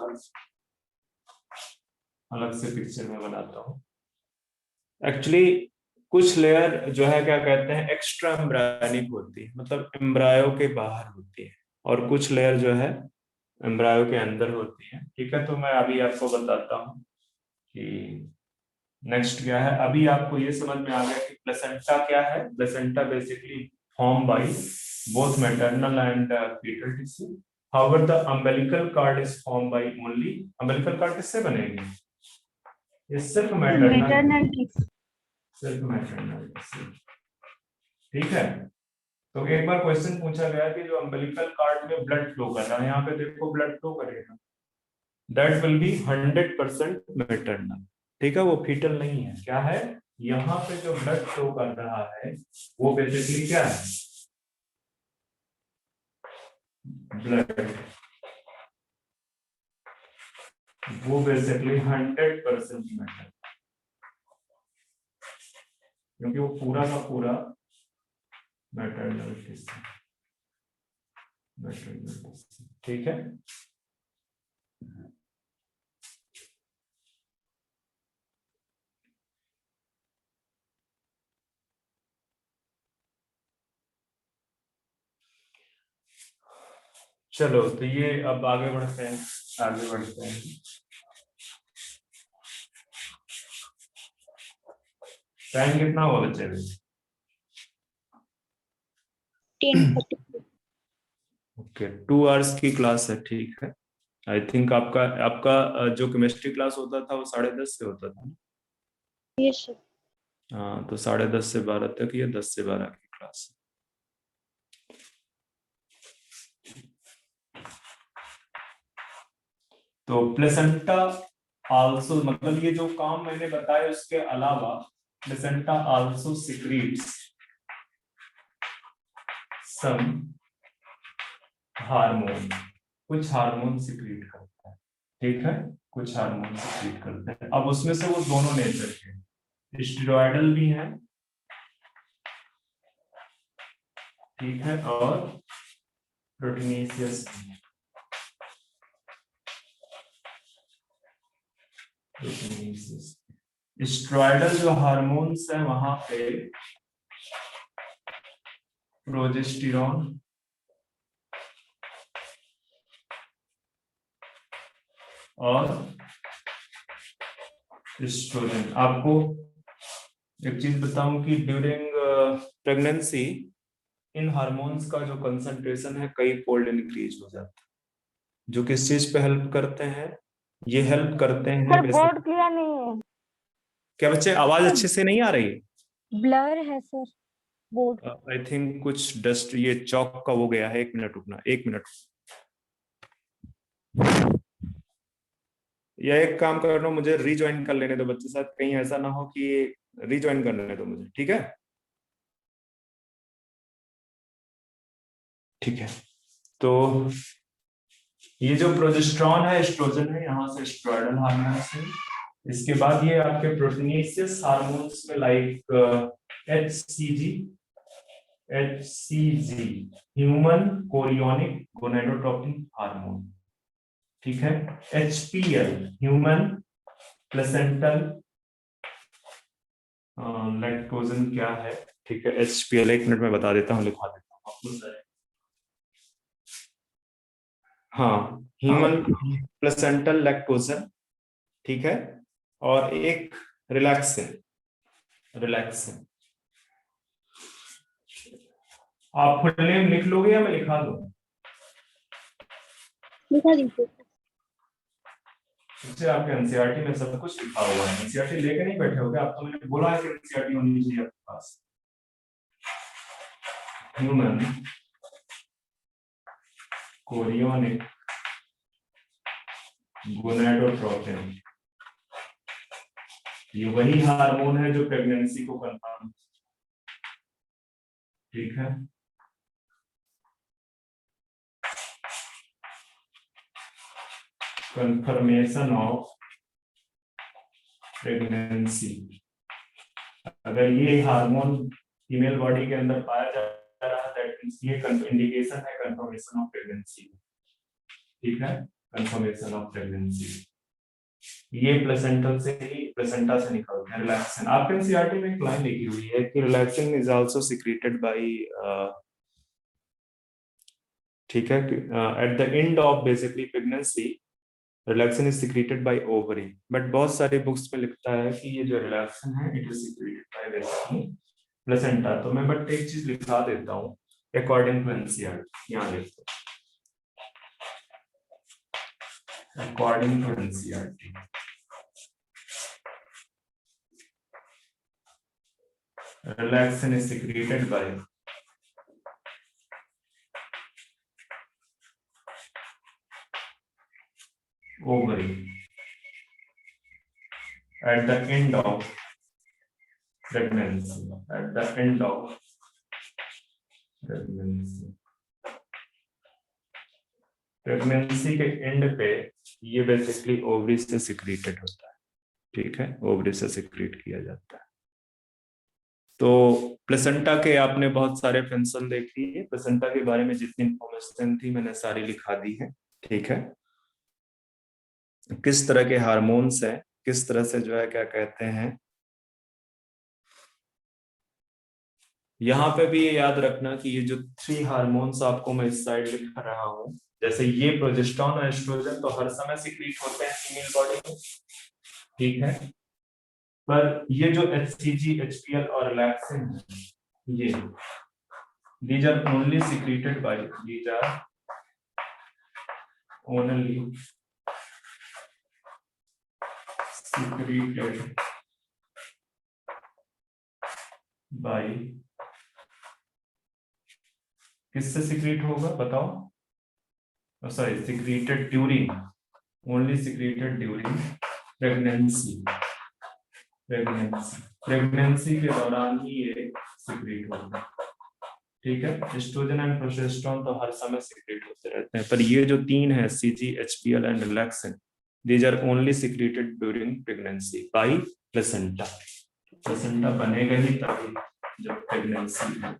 अलग से पिक्चर में बनाता हूँ। एक्चुअली कुछ लेयर जो है क्या कहते हैं एक्स्ट्रा एम्ब्रायोनिक होती है, मतलब एम्ब्रायो के बाहर होती है, और कुछ लेयर जो है एम्ब्रायो के अंदर होती है। ठीक है, तो मैं अभी आपको बताता हूँ कि नेक्स्ट क्या है। अभी आपको ये समझ में आ गया कि प्लेसेंटा क्या है। Placenta basically form by both maternal and fetal tissue. However the umbilical cord is form by only, umbilical cord किससे बनेगी? ये सिर्फ मैटरनल, सिर्फ मैटरनल टिश्यू। ठीक है, तो एक बार क्वेश्चन पूछा गया कि जो अम्बिलिकल कार्ड में ब्लड फ्लो कर रहा है, यहाँ पे देखो ब्लड फ्लो करेगा, दैट विल बी 100% मैटरनल। ठीक है, वो फीटल नहीं है। क्या है? यहाँ पे जो ब्लड फ्लो कर रहा है वो बेसिकली क्या है? ब्लड, वो बेसिकली 100% मैटरनल, क्योंकि वो पूरा का पूरा मैटरनल टिश्यू। ठीक है, चलो तो ये अब आगे बढ़ते हैं, टाइम कितना हुआ बच्चे? 10:30. ओके, 2 आवर्स की क्लास है। ठीक है, आई थिंक आपका जो केमिस्ट्री क्लास होता था वो 10:30 से होता था। Yes, sir. हाँ, तो 10:30 से 12 तक, ये 10 से 12 की क्लास है। तो प्लेसेंटा आल्सो, मतलब ये जो काम मैंने बताया उसके अलावा प्लेसेंटा आल्सो सिक्रीट्स सम हार्मोन, कुछ हार्मोन सिक्रीट करता है। ठीक है, कुछ हार्मोन सिक्रीट करते हैं। अब उसमें से वो दोनों नेचर के, स्टेरॉयडल भी हैं, ठीक है, और प्रोटीनेशियस भी है। स्टेरॉयडल जो हार्मोन्स है वहां पे प्रोजेस्टेरॉन और एस्ट्रोजन। आपको एक चीज बताऊं कि ड्यूरिंग प्रेगनेंसी इन हार्मोन्स का जो कंसंट्रेशन है कई फोल्ड इंक्रीज हो जाता है, जो किस चीज पे हेल्प करते हैं? ये हेल्प करते हैं सर बोर्ड क्लियर नहीं है, क्या बच्चे, आवाज अच्छे से नहीं आ रही? ब्लर है सर बोर्ड। आई थिंक कुछ डस्ट, ये चौक का हो गया है। 1 मिनट रुकना, 1 मिनट। या एक काम करना, मुझे रीज्वाइन कर लेने दो बच्चे साथ, कहीं ऐसा ना हो कि रीज्वाइन कर लेने दो मुझे, ठीक है? ठीक है, तो ये जो प्रोजेस्टेरॉन है एस्ट्रोजन है, यहाँ से स्टेरॉयडल हार्मोन्स है। इसके बाद ये आपके प्रोटीनेशियस हार्मोन्स में like HCG, human chorionic gonadotropin hormone, ठीक है। एचपीएल, ह्यूमन प्लेसेंटल लैक्टोजन क्या है, ठीक है। एचपीएल 1 मिनट में बता देता हूँ, लिखवा देता हूँ आपको। हाँ, ह्यूमन प्लेसेंटल लैक्टोजन, ठीक है। और एक रिलैक्सिन, रिलैक्सिन। आप फुल नेम लिख लोगे या मैं लिखा दूं? लिखा दीजिए। इससे आपके एनसीईआरटी में सब कुछ लिखा हुआ है। एनसीईआरटी लेके नहीं बैठे होगे आप, तो मैंने बोला है कि एनसीईआरटी होनी चाहिए आपके पास। ह्यूमन कोरियोनिक गोनेडोट्रोपिन, ये वही हार्मोन है जो प्रेगनेंसी को कंफर्म, ठीक है। कंफर्मेशन ऑफ प्रेगनेंसी, अगर ये हार्मोन फीमेल बॉडी के अंदर पाया जा रहा है, दैट मींस ये इंडिकेशन है कंफर्मेशन ऑफ प्रेगनेंसी, ठीक है। कंफर्मेशन ऑफ प्रेगनेंसी ये प्लेसेंटल से ही, प्लेसेंटा से निकलते हैं। रिलैक्सिन, आपके एनसीईआरटी में एक लाइन लिखी हुई है कि relaxin is also secreted by, ठीक है, eight the end of basically pregnancy relaxin is secreted by ovary. But बहुत सारे बुक्स में लिखता है कि ये जो रिलैक्सिन है it is secreted by basically placenta. तो मैं बट एक चीज लिखा देता हूँ, अकॉर्डिंग टू एनसीईआरटी, यहाँ लिखते हैं according to NCERT relaxin is secreted by ovary at the end of pregnancy, at the end of pregnancy, pregnancy के एंड पे ये बेसिकली ओवरी से सिक्रेटेड होता है, ठीक है, ओवरी से सिक्रेट किया जाता है। तो प्लेसेंटा के आपने बहुत सारे फंक्शन देख लिए, प्लेसेंटा के बारे में जितनी इंफॉर्मेशन थी मैंने सारी लिखा दी है, ठीक है। किस तरह के हार्मोन्स है, किस तरह से जो है क्या कहते हैं, यहाँ पे भी ये याद रखना कि ये जो 3 हार्मोन्स आपको मैं इस साइड लिख रहा हूँ, जैसे ये प्रोजेस्टेरॉन और एस्ट्रोजन तो हर समय सिक्रीट होते हैं फीमेल बॉडी में, ठीक है। पर ये जो एचसीजी, एचपीएल और रिलैक्सिन है, ये these are only secreted by, these are only secreted by, किससे सिक्रीट होगा बताओ? Sorry, secreted during, only secreted during pregnancy, pregnancy के दौरान ही ये सिक्रीट होगा, ठीक है। एस्ट्रोजन एंड प्रोजेस्टेरॉन तो हर समय सिक्रीट होते रहते हैं, पर ये जो 3 है CG, HPL and relaxin, these are only secreted during pregnancy by placenta. Placenta बनेगा ही तभी जब प्रेगनेंसी है,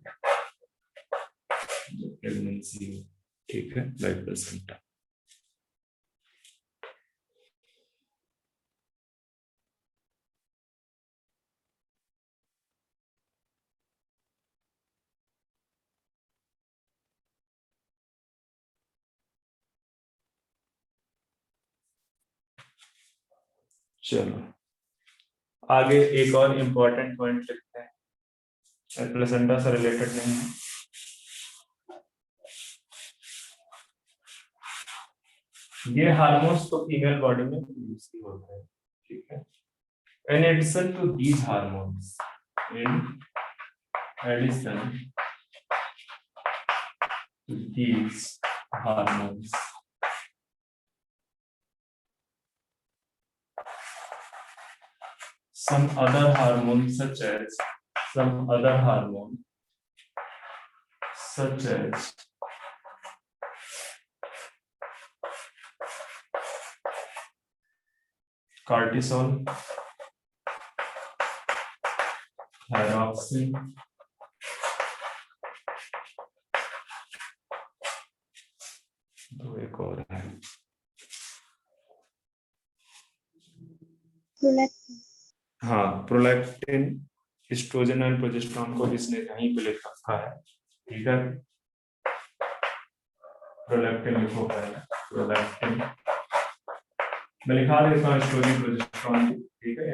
जब प्रेगनेंसी हो, ठीक है, बाय प्लेसेंटा। चलो आगे एक और इम्पोर्टेंट पॉइंट लिखते हैं, प्लेसेंटा से रिलेटेड नहीं है। ये हार्मोन्स तो फीमेल बॉडी में प्रोड्यूस ही होते हैं, ठीक है। In addition to these hormones, in addition to these hormones, some other hormones such as cortisol, thyroxine, तो एक और है प्रोलैक्टिन, हाँ प्रोलैक्टिन, एस्ट्रोजन एंड प्रोजेस्टेरोन को इसने यहीं पे लिख रखा है, ठीक है। प्रोलैक्टिन लिखो पहले, प्रोलैक्टिन मैं लिखा देता हूँ, एस्ट्रोजन प्रोजेस्टेरोन, ठीक है।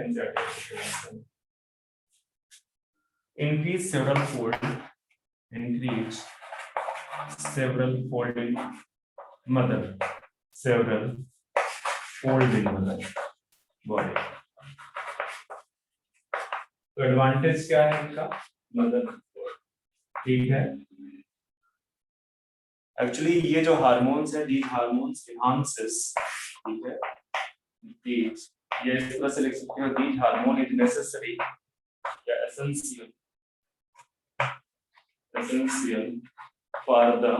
Increase several fold in mother, several fold in mother body। तो एडवांटेज क्या है इनका, मदर, ठीक है। एक्चुअली ये जो हार्मोन्स है, these hormones enhances, ठीक है, these, ये इस तरह से लिख सकते हो, these hormone is necessary या essential for the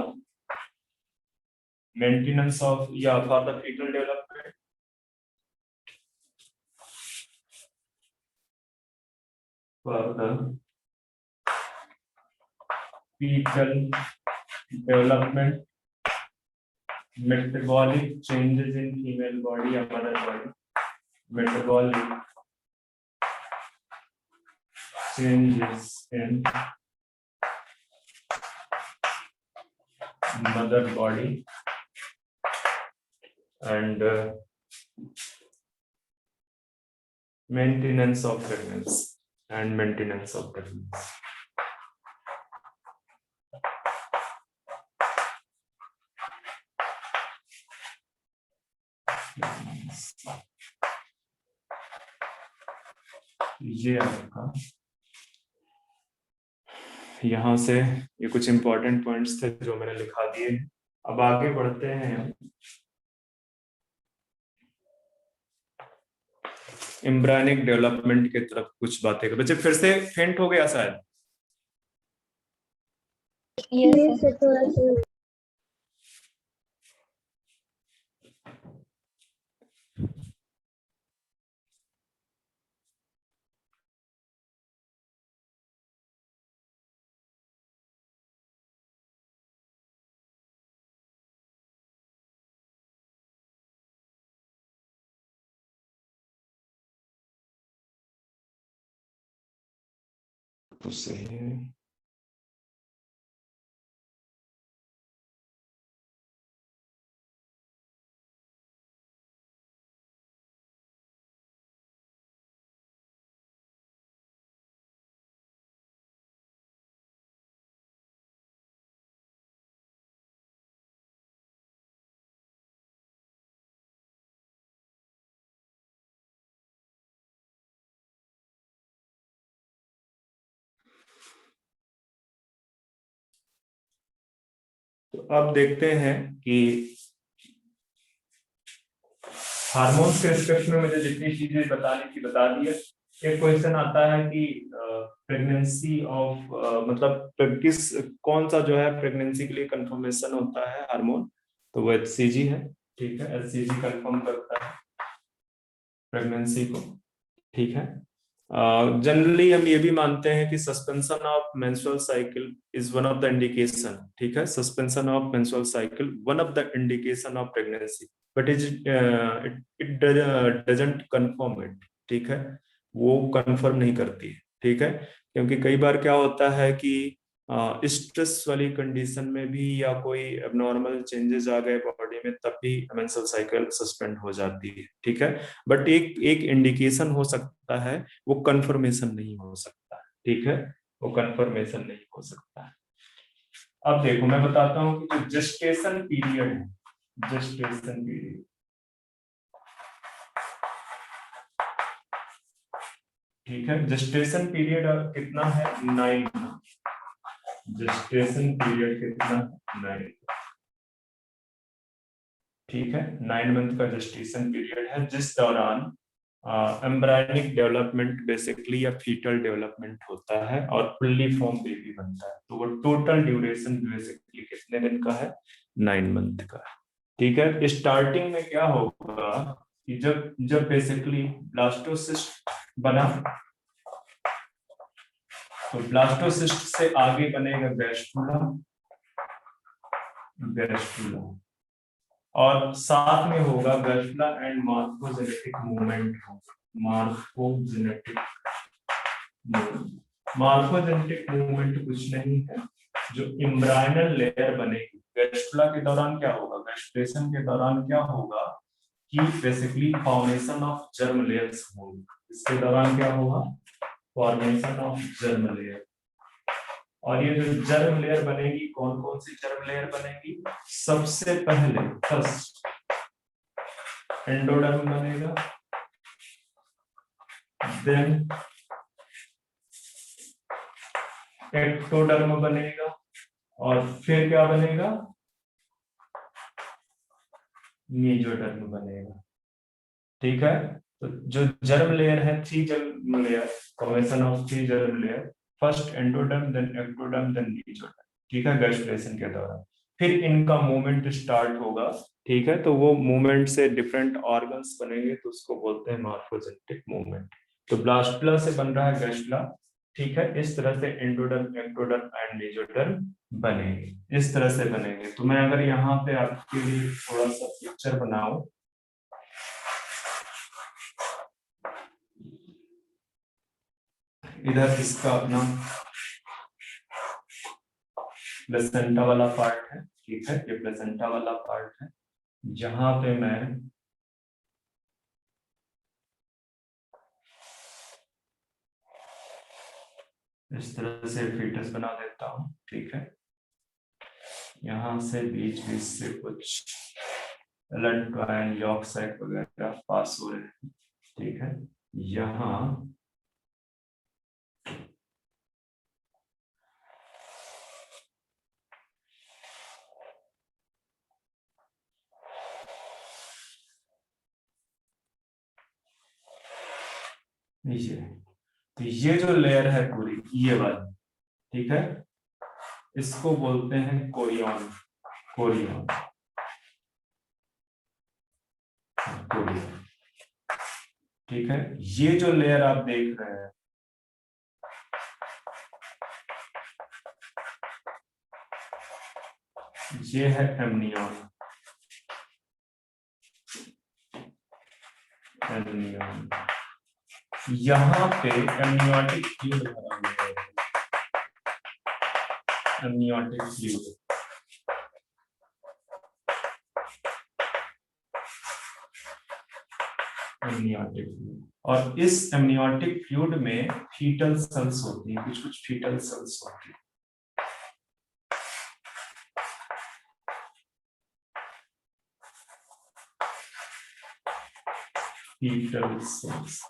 maintenance of या for the fetal development, for the fetal development, metabolic changes in female body or mother body, metabolic changes in mother body and maintenance of pregnancy and maintenance of pregnancy। ये आपका यहाँ से ये कुछ important points थे जो मैंने लिखा दिए। अब आगे बढ़ते हैं हम एम्ब्रायनिक डेवलपमेंट की तरफ, कुछ बातें कर। बच्चे फिर से फेंट हो गया शायद, यस सर। थोड़ा सा तो सही है। तो अब देखते हैं कि हार्मोन्स के रिस्पेक्ट में मुझे जितनी चीजें बतानी थी बता दी है। एक क्वेश्चन आता है कि प्रेगनेंसी ऑफ मतलब किस कौन सा जो है प्रेगनेंसी के लिए कंफर्मेशन होता है हार्मोन, तो वो HCG है, ठीक है। HCG कंफर्म करता है प्रेगनेंसी को, ठीक है। जनरली हम ये भी मानते हैं कि suspension of menstrual cycle is one of the indication, ठीक है। Suspension of menstrual cycle one of the indication of pregnancy, but it doesn't confirm it, ठीक है। वो कंफर्म नहीं करती है, ठीक है। क्योंकि कई बार क्या होता है कि स्ट्रेस वाली कंडीशन में भी या कोई एबनॉर्मल चेंजेस आ गए बॉडी में, तब भी मेंस्ट्रुअल साइकिल सस्पेंड हो जाती है, ठीक है। बट एक इंडिकेशन हो सकता है, वो कंफर्मेशन नहीं हो सकता, ठीक है। वो कंफर्मेशन नहीं हो सकता है। अब देखो मैं बताता हूँ कि जो जेस्टेशन पीरियड है, gestation period. ठीक है, gestation period कितना है 9 month. gestation period कितना 9, ठीक है 9 मंथ का gestation period है, जिस दौरान एम्ब्रायनिक डेवलपमेंट बेसिकली या फीटल डेवलपमेंट होता है और फुल्ली फॉर्म बेबी बनता है। तो वो टोटल ड्यूरेशन बेसिकली कितने दिन का है 9 मंथ का है। ठीक है, स्टार्टिंग में क्या होगा कि जब बेसिकली ब्लास्टोसिस्ट बना तो ब्लास्टोसिस्ट से आगे बनेगा गैस्ट्रुला, और साथ में होगा गैस्ट्रुला एंड मार्कोजेनेटिक मूवमेंट। मार्कोजेनेटिक मूवमेंट कुछ नहीं है, जो एम्ब्रायनल लेयर बनेगी गैस्ट्रुला के दौरान क्या होगा, गैस्ट्रेशन के दौरान क्या होगा कि basically formation of germ layers होगी। इसके दौरान क्या होगा, फॉर्मेशन ऑफ जर्म लेयर। और ये जो जर्म लेयर बनेगी, कौन कौन सी जर्म लेयर बनेगी, सबसे पहले फर्स्ट एंडोडर्म बनेगा, देन एक्टोडर्म बनेगा, और फिर क्या बनेगा, मेसोडर्म बनेगा। ठीक है, तो जो जर्म लेयर है 3 germ layer, formation of 3 germ layer, first endoderm, then ectoderm, then mesoderm. ठीक है, गैस्ट्रेशन के दौरान फिर इनका मूवमेंट स्टार्ट होगा। ठीक है, तो वो मूवमेंट से डिफरेंट ऑर्गन्स बनेंगे, तो उसको बोलते हैं मॉर्फोजेनेटिक मूवमेंट। तो ब्लास्टुला से बन रहा है गैस्ट्रुला। ठीक है, इस तरह से एंडोडर्म, एक्टोडर्म एंड मेसोडर्म बनेंगे, इस तरह से बनेंगे। तो मैं अगर यहाँ पे आपके लिए थोड़ा सा पिक्चर बनाऊं, इधर इसका अपना प्लेसेंटा वाला पार्ट है। ठीक है, ये प्लेसेंटा वाला पार्ट है, जहां पे मैं इस तरह से फीटस बना देता हूं। ठीक है, यहाँ से बीच बीच से कुछ एलेंट्राइन, यॉर्क साइट वगैरह पास हो रहे हैं। ठीक है, यहाँ नीचे, तो ये जो लेयर है पूरी ये वाली, ठीक है, इसको बोलते हैं कोरियन। Korean, Korean. ठीक है, ये जो लेयर आप देख रहे हैं, ये है एमनियन। एमनियन, यहाँ पे एमनियोटिक फ्लूइड भरा हुआ है। एमनियोटिक फ्लूइड, एमनियोटिक फ्लूइड, और इस एमनियोटिक फ्लूइड में फीटल सेल्स होती हैं, कुछ कुछ फीटल सेल्स होती हैं। फीटल सेल्स,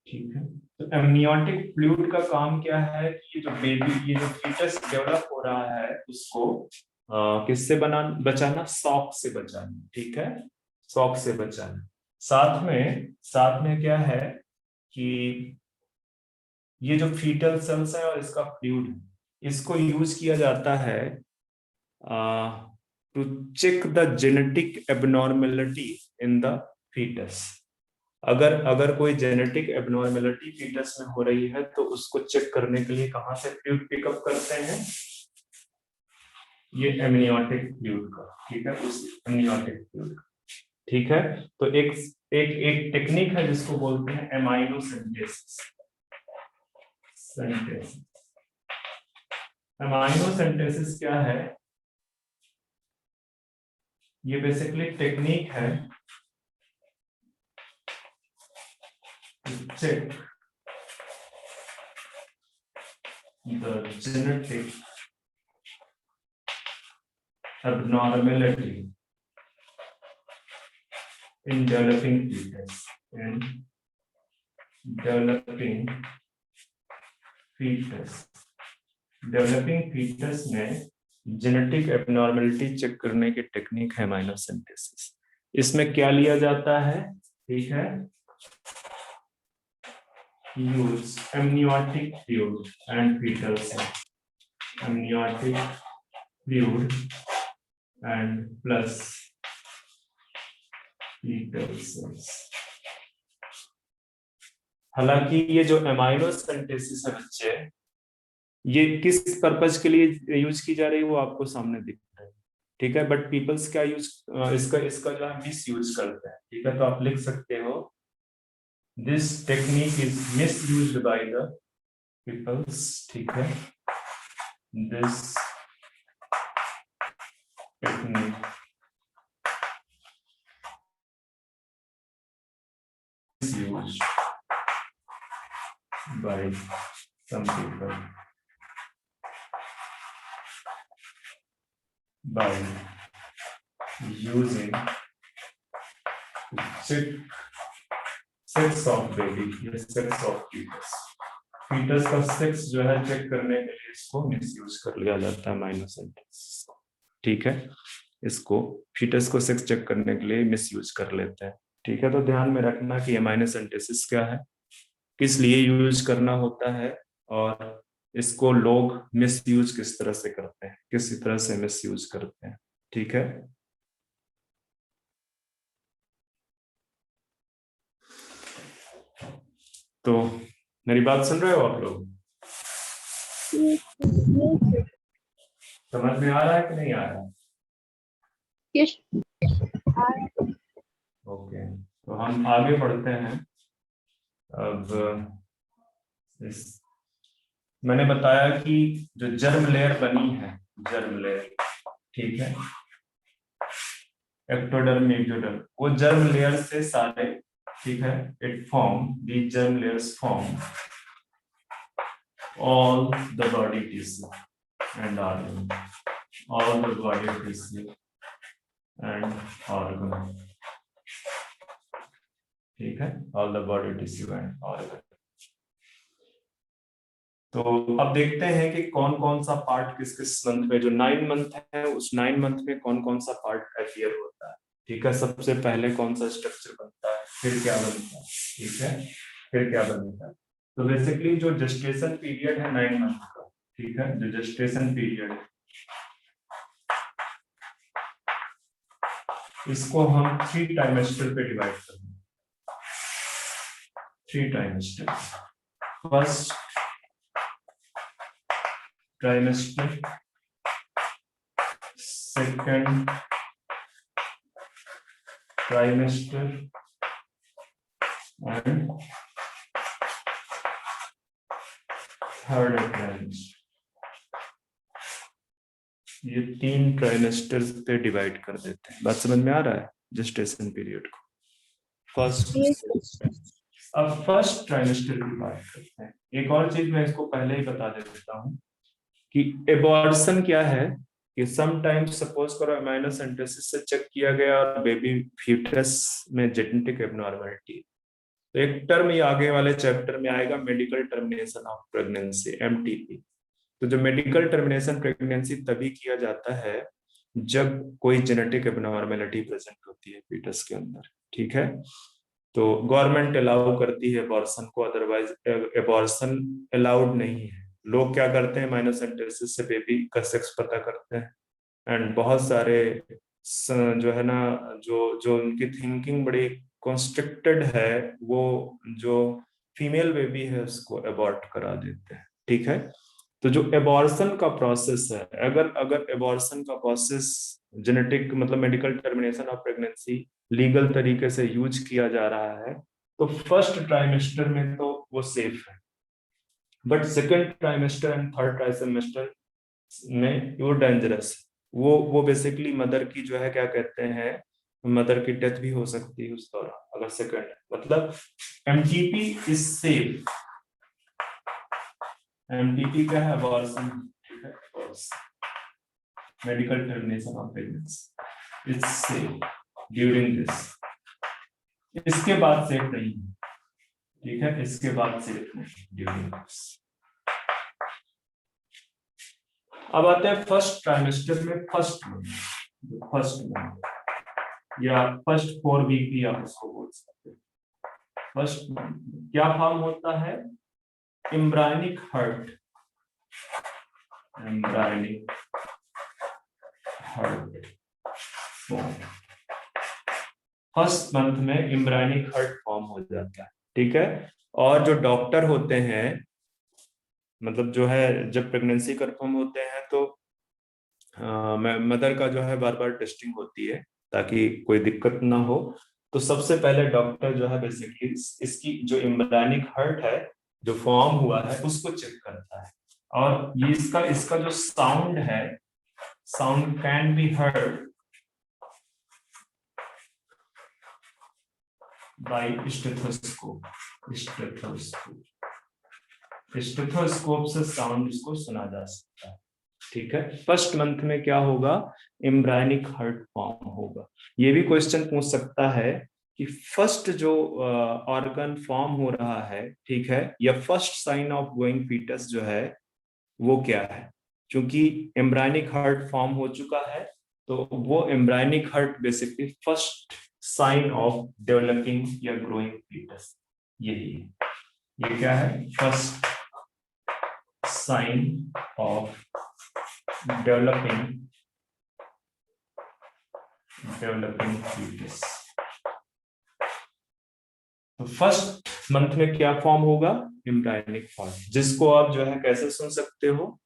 ठीक है। तो एमनियोटिक फ्लूइड का काम क्या है कि ये जो बेबी, ये जो फीटस डेवलप हो रहा है उसको किससे बचाना, शॉक से बचाना। ठीक है, शॉक से बचाना। साथ में क्या है कि ये जो फीटल सेल्स है और इसका फ्लूइड है, इसको यूज किया जाता है to check the genetic abnormality in the fetus. अगर कोई जेनेटिक एबनॉर्मेलिटी फीटस में हो रही है तो उसको चेक करने के लिए कहां से फ्लूइड पिकअप करते हैं, ये एमनियोटिक फ्लूइड का। ठीक है, उस एमनियोटिक फ्लूइड का। ठीक है, तो एक टेक्निक है जिसको बोलते हैं एमाइनो सिंथेसिस। एमाइनो सिंथेसिस क्या है, ये बेसिकली टेक्निक है check the genetic abnormality in developing fetus, in developing fetus, developing fetus में जेनेटिक एबनॉर्मलिटी चेक करने की टेक्निक है माइनोसेंटेसिस। इसमें क्या लिया जाता है, ठीक है, use amniotic fluid and fetal cells, amniotic fluid and plus fetal cells. हालांकि ये जो एमाइनोसेंटेसिस है बच्चे, ये किस पर्पज के लिए यूज की जा रही है वो आपको सामने दिख रहा है, ठीक है, बट पीपल्स क्या यूज इसका जो है मिस यूज करते हैं, ठीक है। तो आप लिख सकते हो this technique is misuse by the peoples, ठीक है, this technique is used by some people by using sex of baby या sex of fetus। फीटस का सेक्स जो है चेक करने के लिए इसको मिसयूज कर लिया जाता है माइनोसेंटेसिस, ठीक है, इसको फीटस को सेक्स चेक करने के लिए मिसयूज कर लेते हैं, ठीक है। तो ध्यान में रखना कि ये माइनोसेंटेसिस क्या है, किस लिए यूज करना होता है, और इसको लोग मिसयूज किस तरह से करते हैं, किस तरह से मिसयूज करते हैं, ठीक है। तो मेरी बात सुन रहे हो आप लोग, समझ में आ रहा है कि नहीं आ रहा है? यस ओके, तो हम आगे बढ़ते हैं। अब मैंने बताया कि जो जर्म लेयर बनी है, जर्म लेयर, ठीक है, एक्टोडर्म मेसोडर्म, वो जर्म लेयर से सारे, ठीक है, it form the germ layers form all the body tissue and organ, all the body tissue and organ, ठीक है, all the body tissue and organ। तो अब देखते हैं कि कौन कौन सा पार्ट किस किस मंथ में, जो 9 मंथ है उस 9 मंथ में कौन कौन सा पार्ट अपीयर होता है, ठीक है। सबसे पहले कौन सा स्ट्रक्चर बनता है, फिर क्या बनता है, ठीक है, फिर क्या बनता है। तो बेसिकली जो जेस्टेशन पीरियड है 9 मंथ का, ठीक है, जो जेस्टेशन पीरियड है इसको हम 3 ट्राइमेस्टर पे डिवाइड करेंगे, 3 trimester. First trimester, second trimester and third trimester. ये 3 ट्राइमेस्टर्स पे डिवाइड कर देते हैं। बात समझ में आ रहा है जेस्टेशन पीरियड को? अब फर्स्ट ट्राइमेस्टर की बात करते हैं। एक और चीज मैं इसको पहले ही बता देता हूँ कि एबॉर्शन क्या है, कि समटाइम्स सपोज करो एमाइनोसेंटेसिस से चेक किया गया और बेबी फीटस में जेनेटिक एबनॉर्मलिटी, तो एक टर्म ये आगे वाले चैप्टर में आएगा, medical termination of pregnancy, MTP. तो जो मेडिकल टर्मिनेशन प्रेगनेंसी तभी किया जाता है जब कोई जेनेटिक एबनॉर्मलिटी प्रेजेंट होती है फीटस के अंदर, ठीक है। तो गवर्नमेंट अलाउ करती है एबॉर्शन को, अदरवाइज एबॉर्शन अलाउड नहीं है। लोग क्या करते हैं, माइनोसेंटेसिस से बेबी का सेक्स पता करते हैं, एंड बहुत सारे जो है ना, जो उनकी थिंकिंग बड़ी कॉन्स्ट्रिक्टेड है, वो जो फीमेल बेबी है उसको अबॉर्ट करा देते हैं, ठीक है। तो जो एबॉर्शन का प्रोसेस है, अगर एबॉर्शन का प्रोसेस जेनेटिक मतलब medical termination of pregnancy legal तरीके से यूज किया जा रहा है, तो फर्स्ट ट्राइमेस्टर में तो वो सेफ है, but second trimester and third trimester में वो डेंजरस है। वो बेसिकली मदर की जो है क्या कहते हैं, मदर की डेथ भी हो सकती है उस दौरान, अगर सेकंड, मतलब एमटीपी इज सेफ। एमटीपी क्या है, एबॉर्शन, ठीक है, medical termination of pregnancy is safe during this, इसके बाद सेफ नहीं है, ठीक है, इसके बाद सेफ नहीं ड्यूरिंग। अब आते हैं फर्स्ट ट्राइमेस्टर में, फर्स्ट मंथ या फर्स्ट 4 वीक भी आप उसको बोल सकते हैं। फर्स्ट क्या फॉर्म होता है? Embryonic heart, embryonic heart form. First month में एम्ब्रायनिक हर्ट फॉर्म हो जाता है, ठीक है। और जो डॉक्टर होते हैं, मतलब जो है जब प्रेगनेंसी कंफर्म होते हैं तो मदर का जो है बार बार टेस्टिंग होती है ताकि कोई दिक्कत ना हो। तो सबसे पहले डॉक्टर जो है बेसिकली इसकी जो एम्ब्रायनिक हर्ट है जो फॉर्म हुआ है उसको चेक करता है। और ये इसका जो साउंड है, sound can be heard by stethoscope. Stethoscope से साउंड इसको सुना जा सकता है, ठीक है। फर्स्ट मंथ में क्या होगा? एम्ब्रायनिक हर्ट फॉर्म होगा। ये भी क्वेश्चन पूछ सकता है कि फर्स्ट जो ऑर्गन फॉर्म हो रहा है, ठीक है, या first sign of going fetus जो है वो क्या है। क्योंकि एम्ब्रायनिक हर्ट फॉर्म हो चुका है तो वो embryonic heart basically first sign of developing या ग्रोइंग फीटस, यही है। ये क्या है? First sign of developing fetus. तो फर्स्ट मंथ में क्या फॉर्म होगा? एम्ब्रायनिक फॉर्म, जिसको आप जो है कैसे सुन सकते हो?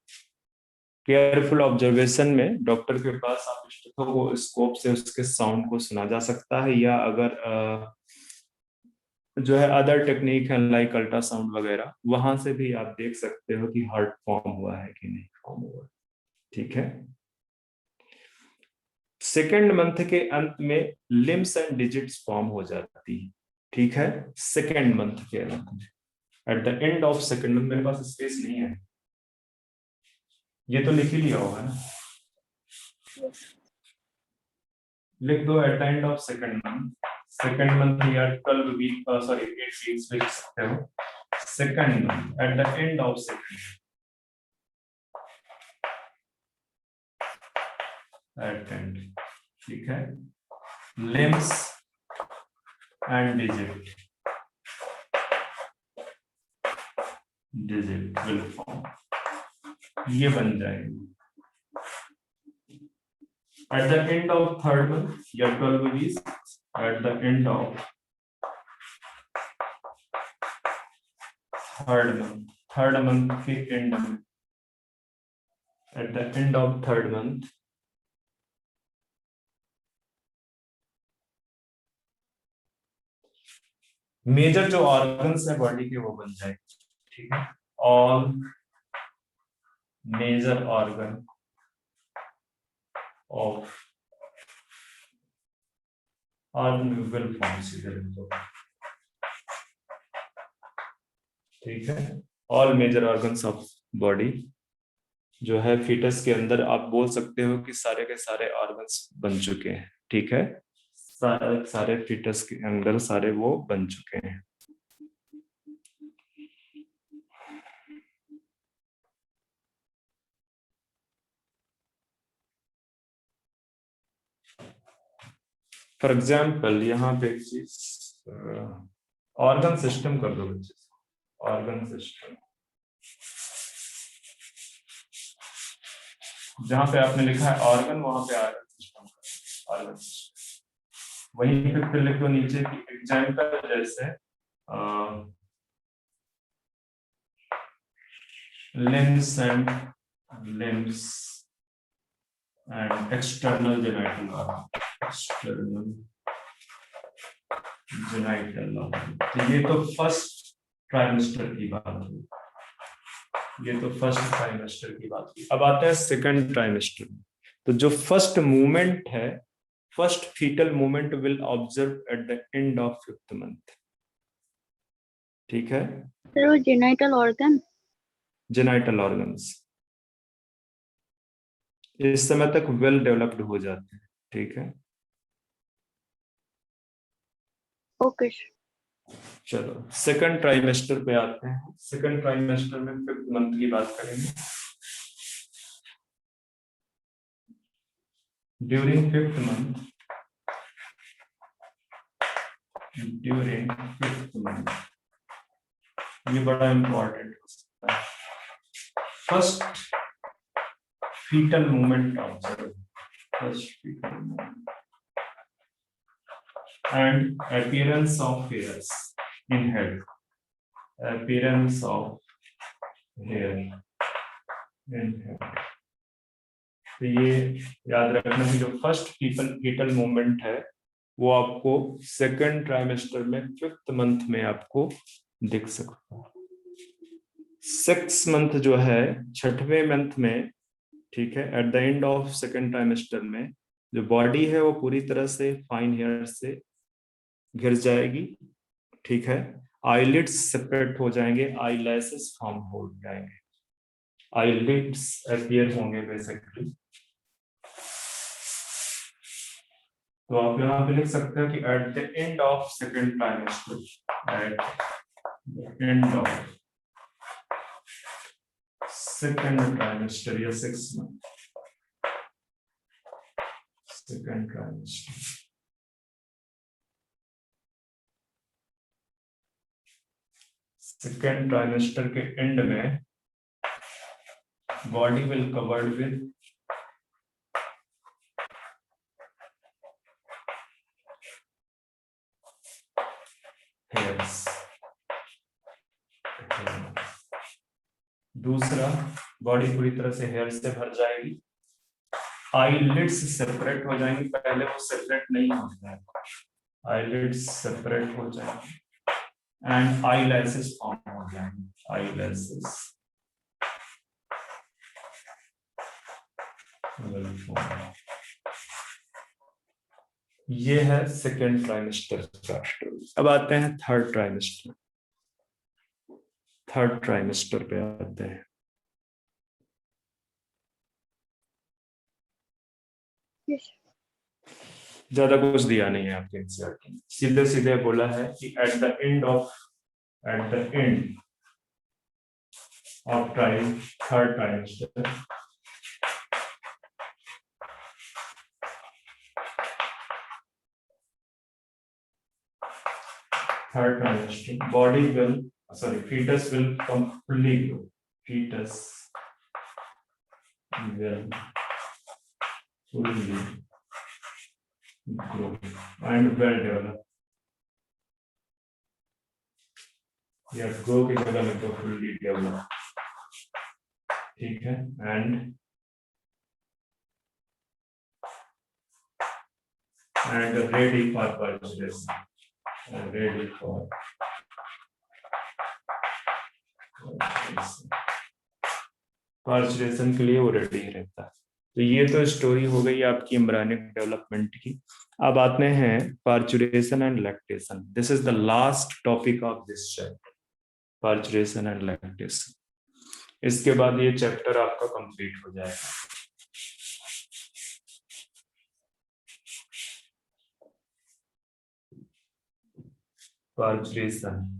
केयरफुल ऑब्जर्वेशन में डॉक्टर के पास आप स्टेथोस्कोप से उसके साउंड को सुना जा सकता है, या अगर जो है अदर टेक्निक है लाइक अल्ट्रासाउंड वगैरह, वहां से भी आप देख सकते हो कि हार्ट फॉर्म हुआ है कि नहीं फॉर्म हुआ, ठीक है। सेकेंड मंथ के अंत में लिम्स एंड डिजिट्स फॉर्म हो जाती है, ठीक है। सेकेंड मंथ के अंत में, eight the end of second month, मेरे पास स्पेस नहीं है, ये तो लिख ही लिया होगा ना, लिख दो at the end of second month या 12 वीक, सॉरी 8 वीक्स लिख सकते हो। Second month, at the end of second, at end, ठीक है। Limbs and digit will form, ये बन जाएंगे at the end of third month या 12 weeks, at the end of third month के end में, at the end of third month major जो organs है बॉडी के वो बन जाएंगे, ठीक है। All major organ of will form, ठीक है। All major organs of body जो है फीटस के अंदर, आप बोल सकते हो कि सारे के सारे ऑर्गन्स बन चुके हैं, ठीक है। सारे फीटस के अंदर सारे वो बन चुके हैं। फॉर एग्जाम्पल यहाँ पे एक चीज, ऑर्गन सिस्टम कर दो बच्चे, ऑर्गन सिस्टम, जहां पे आपने लिखा है ऑर्गन वहां पे ऑर्गन सिस्टम, ऑर्गन सिस्टम वहीं पे फिर लिख दो नीचे की एग्जाम्पल, जैसे limbs and external genital organ, external genital organ. तो ये तो फर्स्ट ट्राइमेस्टर की बात हुई, ये तो फर्स्ट ट्राइमेस्टर की बात हुई। अब आता है सेकंड ट्राइमेस्टर में। तो जो फर्स्ट मूवमेंट है, first fetal movement will observe eight the end of 5th month, ठीक है। जेनाइटल ऑर्गन, जेनाइटल ऑर्गन्स इस समय तक वेल डेवलप्ड हो जाते हैं, ठीक है। Okay, sir. चलो सेकंड ट्राइमेस्टर पे आते हैं। सेकंड ट्राइमेस्टर में 5th मंथ की बात करेंगे। ड्यूरिंग 5th मंथ, ये बड़ा इंपॉर्टेंट हो सकता है। First fetal movement observe, first fetal movement and appearance of hairs in head, appearance of hair in head। तो ये याद रखना कि जो फर्स्ट फीटल मूवमेंट है वो आपको सेकंड ट्राइमेस्टर में 5th मंथ में आपको दिख सकता है। 6th मंथ जो है 6वें मंथ में, ठीक है, eight the end of second trimester में जो बॉडी है वो पूरी तरह से फाइन हेयर से घिर जाएगी, ठीक है। आईलिड्स सेपरेट हो जाएंगे, आईलैशेस फॉर्म हो जाएंगे, आईलिड्स अपीयर होंगे बेसिकली। तो आप यहाँ पे लिख सकते हो कि eight the end of second trimester, eight the end of second trimester या 6 month, second trimester, second trimester के एंड में body will covered with hairs. दूसरा, बॉडी पूरी तरह से हेयर से भर जाएगी, आईलिड्स सेपरेट हो जाएंगी, पहले वो सेपरेट नहीं होता है, आईलिड्स सेपरेट हो जाएंगे एंड आईलैशेस फॉर्म हो जाएंगे, आईलैशेस ये है सेकेंड ट्राइमेस्टर का स्टोरी। अब आते हैं थर्ड ट्राइमेस्टर। थर्ड ट्राइमेस्टर पे आते हैं। Yes. ज्यादा कुछ दिया नहीं है आपके एनसीईआरटी में, सीधे सीधे बोला है कि eight the end of third trimester body will, fetus will fully grow, fetus will fully grow and well develop, या grow की जगह में तो fully develop, ठीक है, and ready for purchase, ready for parturition के लिए वो रेडी रहता है। तो ये तो स्टोरी हो गई आपकी एम्ब्रायनिक डेवलपमेंट की। अब आते हैं parturition and lactation. This is the last topic of this chapter, parturition and lactation. इसके बाद ये चैप्टर आपका कंप्लीट हो जाएगा। Parturition,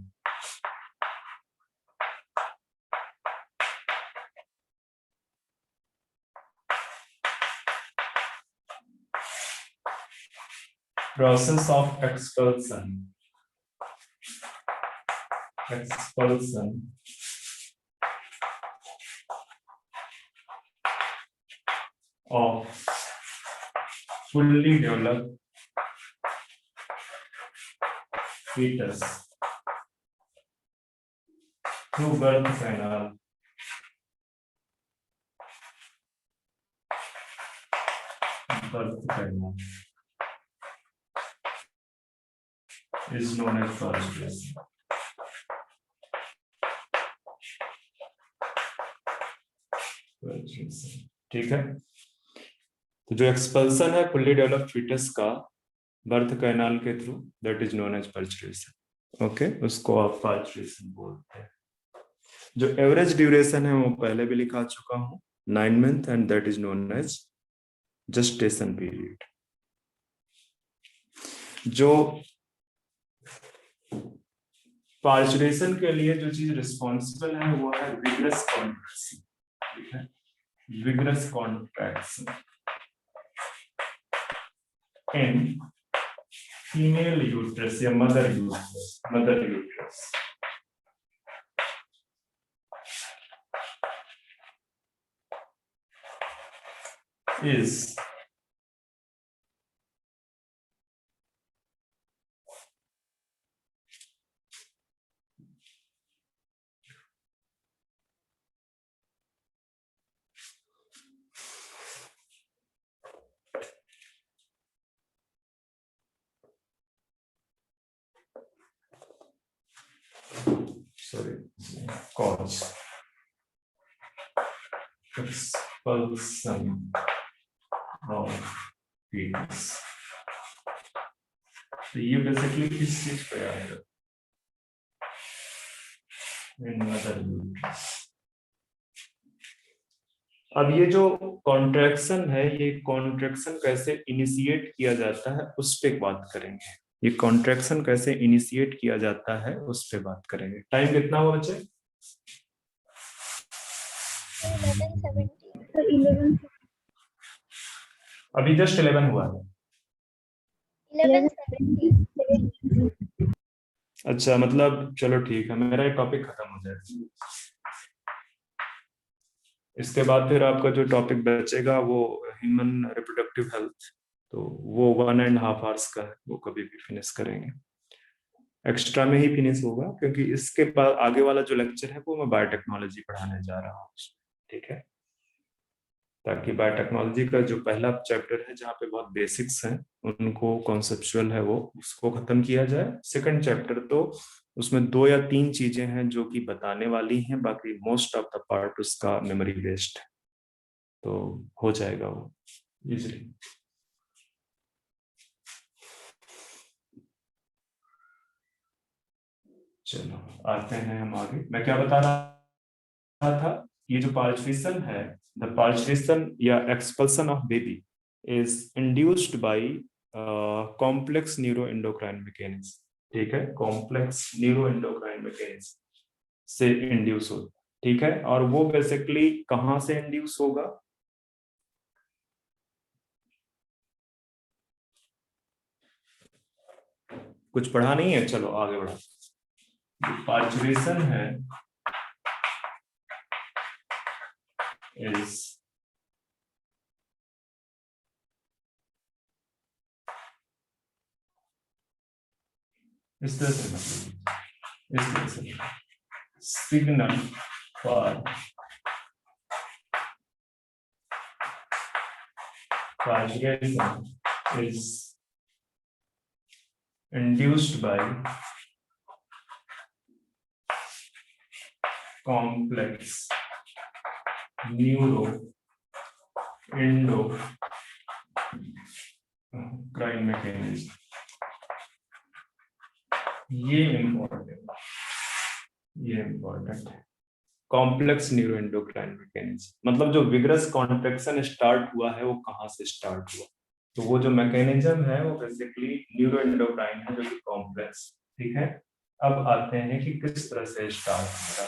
process of expulsion of fully developed fetus through birth canal is known as parchuration। ठीक है, तो जो एक्सपल्सन है फुल्ली डेवलप्ड फीटस का बर्थ कैनाल के through, that is known as parturition. Okay, उसको आप पार्चुरेशन बोलते हैं। जो एवरेज ड्यूरेशन है वो पहले भी लिखा चुका हूं, 9 month, and that is known as gestation period. जो पार्चुरेशन के लिए जो चीज रिस्पॉन्सिबल है वो है विग्रस कॉन्ट्रैक्शन, ठीक है, vigorous contraction in female uterus या mother uterus, mother uterus. is sorry, cause expulsion of fetus। तो ये बेसिकली किस चीज पे आएगा, इन मदर यूट्रस। अब ये जो कॉन्ट्रैक्शन है, ये कॉन्ट्रैक्शन कैसे इनिशिएट किया जाता है उस पे बात करेंगे। ये कॉन्ट्रैक्शन कैसे इनिशिएट किया जाता है उस पे बात करेंगे। टाइम कितना हुआ बच्चे? 11:17 अभी जस्ट 11 हुआ है। 11:17 अच्छा, मतलब चलो ठीक है, मेरा ये टॉपिक खत्म हो जाएगा। इसके बाद फिर आपका जो टॉपिक बचेगा वो ह्यूमन रिप्रोडक्टिव हेल्थ, तो वो 1.5 आवर्स का है, वो कभी भी फिनिश करेंगे, एक्स्ट्रा में ही फिनिश होगा, क्योंकि इसके बाद आगे वाला जो लेक्चर है वो मैं बायोटेक्नोलॉजी पढ़ाने जा रहा हूँ, ठीक है। ताकि बायोटेक्नोलॉजी का जो पहला चैप्टर है जहाँ पे बहुत बेसिक्स हैं, उनको कॉन्सेप्चुअल है वो, उसको खत्म किया जाए। सेकंड चैप्टर तो उसमें 2 या 3 चीजें हैं जो कि बताने वाली हैं, बाकी मोस्ट ऑफ द पार्ट उसका मेमोरी बेस्ड है, तो हो जाएगा वो इजीली। चलो आते हैं हम आगे। मैं क्या बता रहा था, ये जो पार्चुरेशन है, द पार्चुरेशन या expulsion of baby is induced by complex neuro endocrine mechanism, ठीक है, कॉम्प्लेक्स न्यूरो एंडोक्राइन मैकेनिज्म से इंड्यूस होता है, ठीक है। और वो बेसिकली कहां से इंड्यूस होगा? कुछ पढ़ा नहीं है, चलो आगे बढ़ा। पार्चुरेशन है is इस तरह से, मतलब इस तरह से signal for parturition is induced by complex neuro endocrine mechanism। ये इम्पोर्टेंट है, कॉम्प्लेक्स न्यूरो एंडोक्राइन मैकेनिज्म, मतलब जो विग्रस कॉन्ट्रैक्शन स्टार्ट हुआ है वो कहाँ से स्टार्ट हुआ, तो वो जो मैकेनिज्म है वो बेसिकली न्यूरो एंडोक्राइन है, जो कि कॉम्प्लेक्स, ठीक है। अब आते हैं कि किस तरह से स्टार्ट होगा।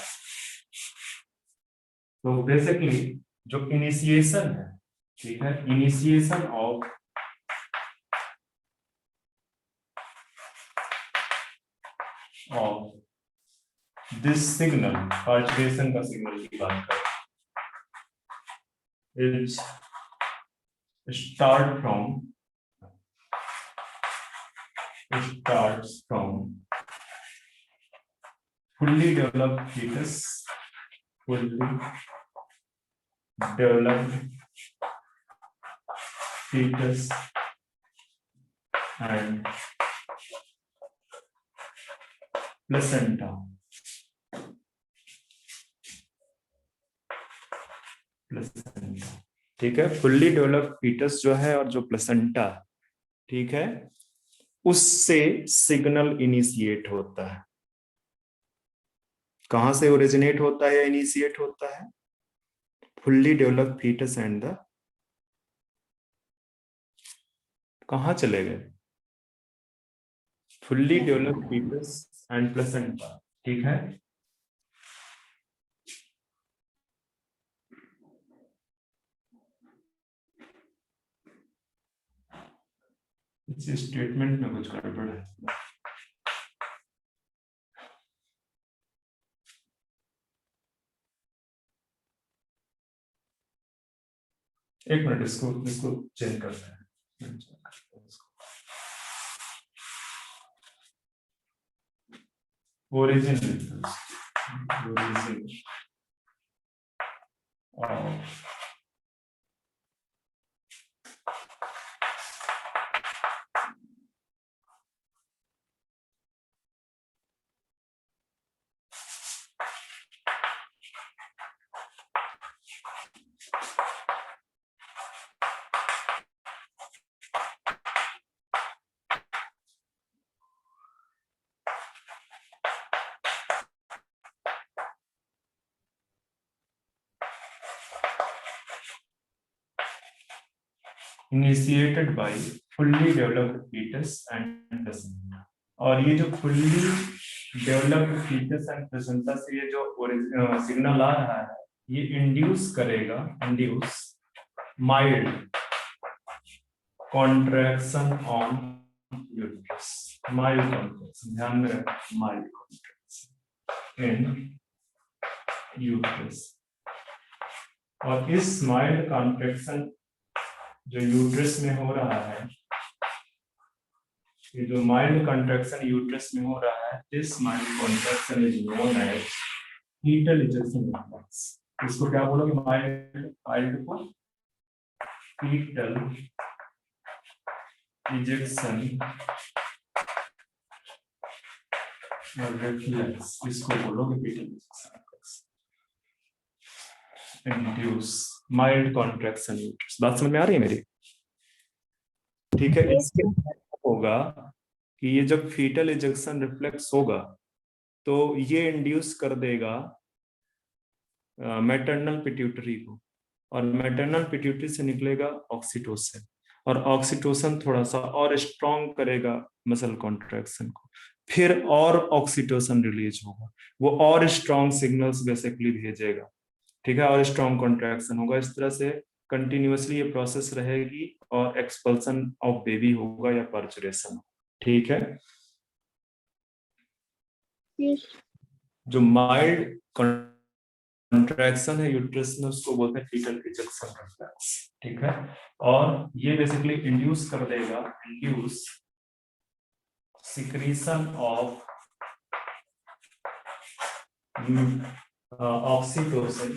तो बेसिकली जो इनिशिएशन है, ठीक है, initiation of this signal, parturition का सिग्नल की बात करें, is starts from fully developed fetus, fully developed fetus and placenta, ठीक है। फुल्ली डेवलप्ड फीटस जो है और जो प्लेसेंटा, ठीक है, उससे सिग्नल इनिशिएट होता है। कहां से ओरिजिनेट होता है या इनिशिएट होता है? Fully developed fetus and the, कहां चले गए? Fully developed fetus and placenta, ठीक है। इस स्टेटमेंट में कुछ गड़बड़ है। एक मिनट, इसको इसको चेंज करते हैं। Origin origin of initiated by fully developed fetus and placenta। और ये जो fully developed fetus and placenta से ये जो सिग्नल आ रहा है, ये इंड्यूस करेगा, induce mild contraction on uterus, mild contraction, ध्यान में रखें, माइल्ड कॉन्ट्रैक्शन इन यूट्रस। और इस माइल्ड कॉन्ट्रैक्शन जो यूट्रस में हो रहा है, ये जो माइल्ड कॉन्ट्रैक्शन यूट्रस में हो रहा है, this mild contraction is known as fetal ejection reflex. इसको क्या बोलोगे? माइल्ड, माइल्ड को फीटल इजेक्शन रिफ्लेक्स, इसको बोलोगे fetal ejection reflex. Induce mild contraction uterus. बात समझ में आ रही है मेरी? ठीक है। इसके होगा कि ये जब फीटल इजेक्शन रिफ्लेक्स होगा तो ये इंड्यूस कर देगा मैटरनल पिट्यूटरी को, और मैटरनल पिट्यूटरी से निकलेगा ऑक्सीटोसिन, और ऑक्सीटोसिन थोड़ा सा और स्ट्रॉन्ग करेगा मसल कॉन्ट्रैक्शन को, फिर और ऑक्सीटोसिन रिलीज होगा, वो और स्ट्रॉन्ग सिग्नल्स बेसिकली भेजेगा, ठीक है, और स्ट्रॉन्ग कॉन्ट्रैक्शन होगा। इस तरह से कंटिन्यूअसली ये प्रोसेस रहेगी और एक्सपल्सन ऑफ बेबी होगा या पर्चुरेशन, ठीक है। Yes. जो माइल्ड कॉन्ट्रैक्शन है यूट्रस में, उसको बोलते हैं फीटल इजेक्शन रिफ्लेक्स, ठीक है। और ये बेसिकली इंड्यूस कर देगा, induce secretion of oxytocin,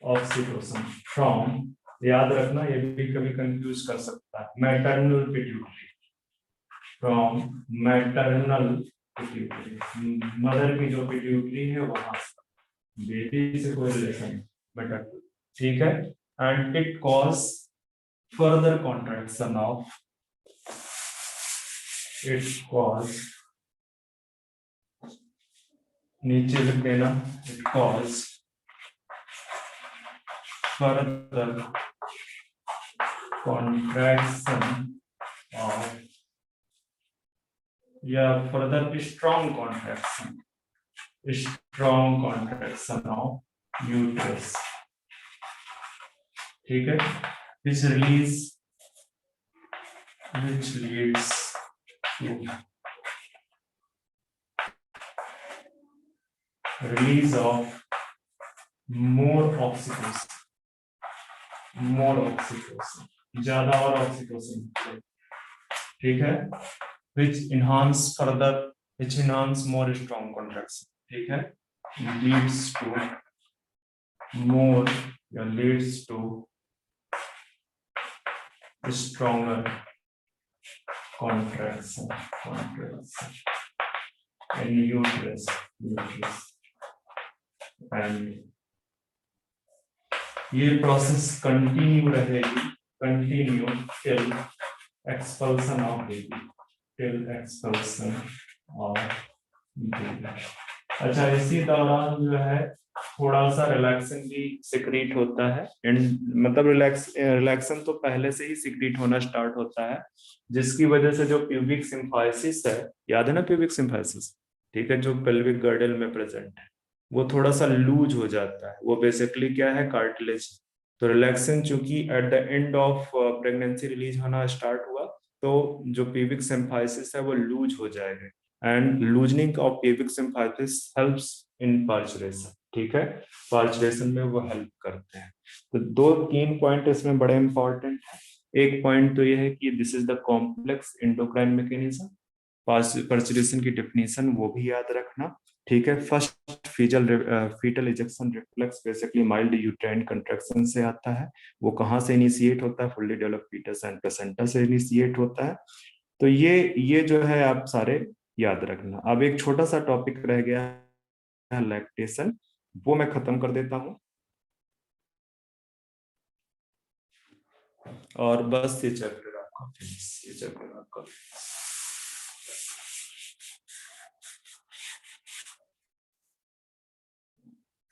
oxytocin from, याद रखना ये भी कभी कंफ्यूज कर सकता है, maternal pituitary, from maternal pituitary, mother की जो पिट्यूटरी है वहां से, बेबी से कोई रिलेशन बेटर, ठीक है। And it cause further contraction of, it cause, नीचे लिख देना, it cause further contraction of, या further strong contraction of uterus, ठीक है, which leads to release of more oxytocin, ज्यादा और ऑक्सीटोसिन, ठीक है, which enhance more strong contraction, ठीक है, leads to stronger contraction in uterus and ये प्रोसेस कंटिन्यू रहेगी, continue till expulsion of baby, till expulsion of baby. अच्छा, इसी दौरान जो है थोड़ा सा रिलैक्सन भी सिक्रीट होता है, मतलब रिलैक्सन तो पहले से ही सिक्रीट होना स्टार्ट होता है, जिसकी वजह से जो प्यूबिक सिम्फाइसिस है, याद है ना प्यूबिक सिम्फाइसिस, ठीक है, जो पेल्विक गर्डल में प्रेजेंट है, वो थोड़ा सा लूज हो जाता है। वो बेसिकली क्या है, कार्टिलेज। तो रिलैक्सन चूंकि eight the end of pregnancy release होना स्टार्ट हुआ, तो जो प्यूबिक सिम्फाइसिस है वो लूज हो जाएगा, and loosening of pubic symphysis helps in parturition, ठीक है, पार्चुरेशन में वो हेल्प करते हैं। तो दो तीन पॉइंट इसमें बड़े इंपॉर्टेंट है। एक पॉइंट तो ये है कि this is the complex endocrine mechanism, parturition की डेफिनेशन वो भी याद रखना, ठीक है। First fetal ejection reflex basically mild uterine contraction से आता है। वो कहाँ से इनिशिएट होता है, fully developed fetus and placenta से इनिशिएट होता है। तो ये जो है आप सारे याद रखना। अब एक छोटा सा टॉपिक रह गया है, लैक्टेशन, वो मैं खत्म कर देता हूं, और बस ये चैप्टर आपका फिनिश, ये चैप्टर आपका finish।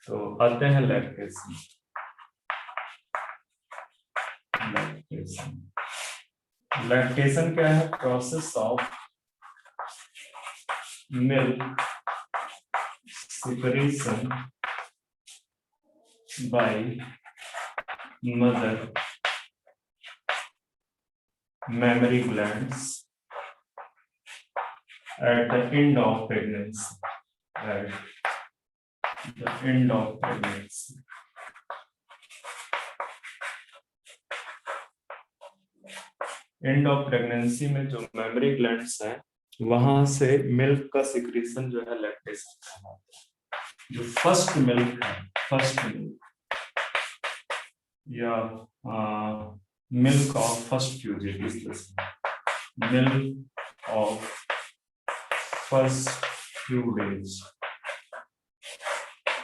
तो आते हैं लैक्टेशन। लैक्टेशन लैक्टेशन क्या है, process of milk separation by mother mammary glands at the end of pregnancy, at the end of pregnancy। End of pregnancy में जो मेमरी ग्लैंड्स है, वहां से मिल्क का सिक्रीशन जो है लैक्टेशन कहलाता है। जो फर्स्ट मिल्क है, फर्स्ट मिल्क या milk of first fuse, milk of first few days,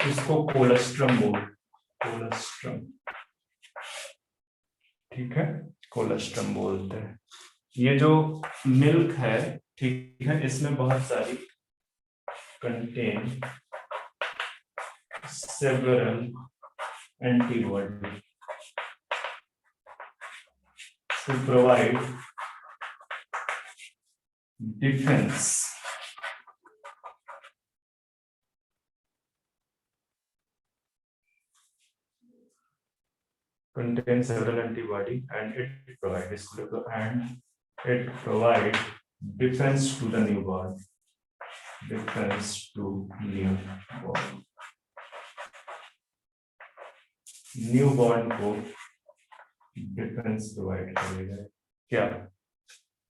इसको कोलेस्ट्रम कोलेस्ट्रम, ठीक है, कोलेस्ट्रम बोलते हैं। ये जो मिल्क है, ठीक है, इसमें बहुत सारी contain several antibody to provide defense contains several antibody and it provide defense to the newborn, defense to newborn को डिफेंस प्रोवाइड करेगा। क्या,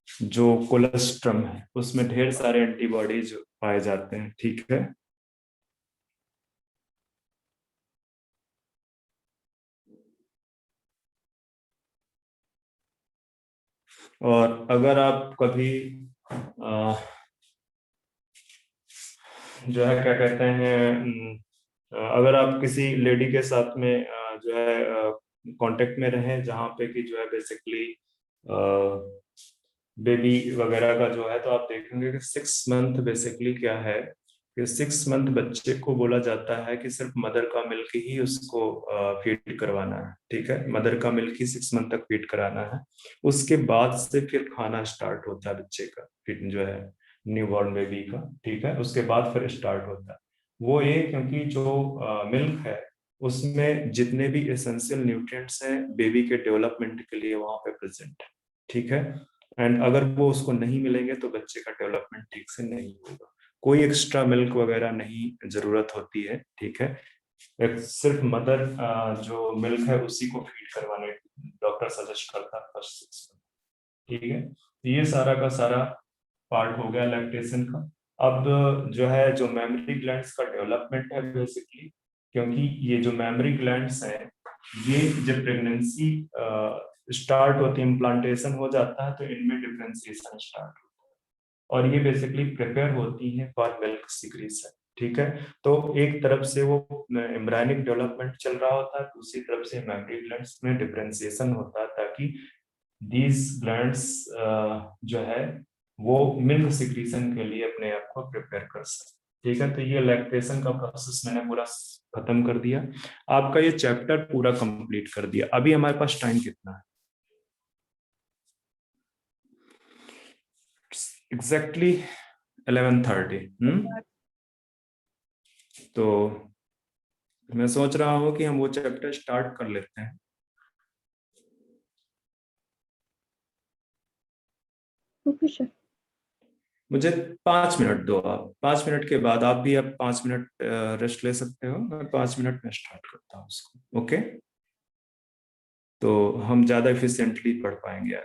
जो कोलेस्ट्रम है उसमें ढेर सारे एंटीबॉडीज पाए जाते हैं, ठीक है। और अगर आप कभी जो है क्या कहते हैं, अगर आप किसी लेडी के साथ में जो है कांटेक्ट में रहे, जहाँ पे कि जो है बेसिकली बेबी वगैरह का जो है, तो आप देखेंगे कि 6 मंथ बेसिकली क्या है कि 6 मंथ बच्चे को बोला जाता है कि सिर्फ मदर का मिल्क ही उसको फीड करवाना है, ठीक है, मदर का मिल्क ही 6 मंथ तक फीड कराना है। उसके बाद से फिर खाना स्टार्ट होता है बच्चे का, फीड जो है न्यूबॉर्न बेबी का, ठीक है, उसके बाद फिर स्टार्ट होता है वो। ये क्योंकि जो मिल्क है उसमें जितने भी एसेंशियल न्यूट्रिएंट्स हैं बेबी के डेवलपमेंट के लिए वहां पे प्रेजेंट है, ठीक है। एंड अगर वो उसको नहीं मिलेंगे तो बच्चे का डेवलपमेंट ठीक से नहीं होगा। कोई एक्स्ट्रा मिल्क वगैरह नहीं जरूरत होती है, ठीक है। सिर्फ मदर जो मिल्क है उसी को फीड करवाने डॉक्टर सजेस्ट करता है फर्स्ट 6 मंथ, ठीक है। तो ये सारा का सारा पार्ट हो गया लैक्टेशन का। अब जो है जो मेमोरी ग्लैंड्स का डेवलपमेंट है बेसिकली, क्योंकि ये जो मेमोरी ग्लैंड्स हैं ये जब प्रेगनेंसी स्टार्ट होती है, इम्प्लांटेशन हो जाता है, तो इनमें डिफरेंशिएशन स्टार्ट होता है और ये बेसिकली प्रिपेयर होती हैं फॉर मिल्क सिक्रीशन, ठीक है। तो एक तरफ से वो एम्ब्रायनिक डेवलपमेंट चल रहा होता है, दूसरी तरफ से मेमोरी ग्लैंड्स में डिफरेंशिएशन होता है, ताकि दीज ग्लैंड्स जो है वो मिल्क सिक्रीशन के लिए अपने आप को प्रिपेयर कर सके। ठीक है, तो ये लैक्टेशन का प्रोसेस मैंने पूरा खत्म कर दिया, आपका ये चैप्टर पूरा कंप्लीट कर दिया। अभी हमारे पास टाइम कितना है? एग्जैक्टली 11:30। तो मैं सोच रहा हूँ कि हम वो चैप्टर स्टार्ट कर लेते हैं। Okay, sir. मुझे 5 मिनट दो, आप 5 मिनट के बाद आप भी अब 5 मिनट रेस्ट ले सकते हो, मैं 5 मिनट में स्टार्ट करता हूँ उसको। ओके, तो हम ज्यादा इफिशिएंटली पढ़ पाएंगे।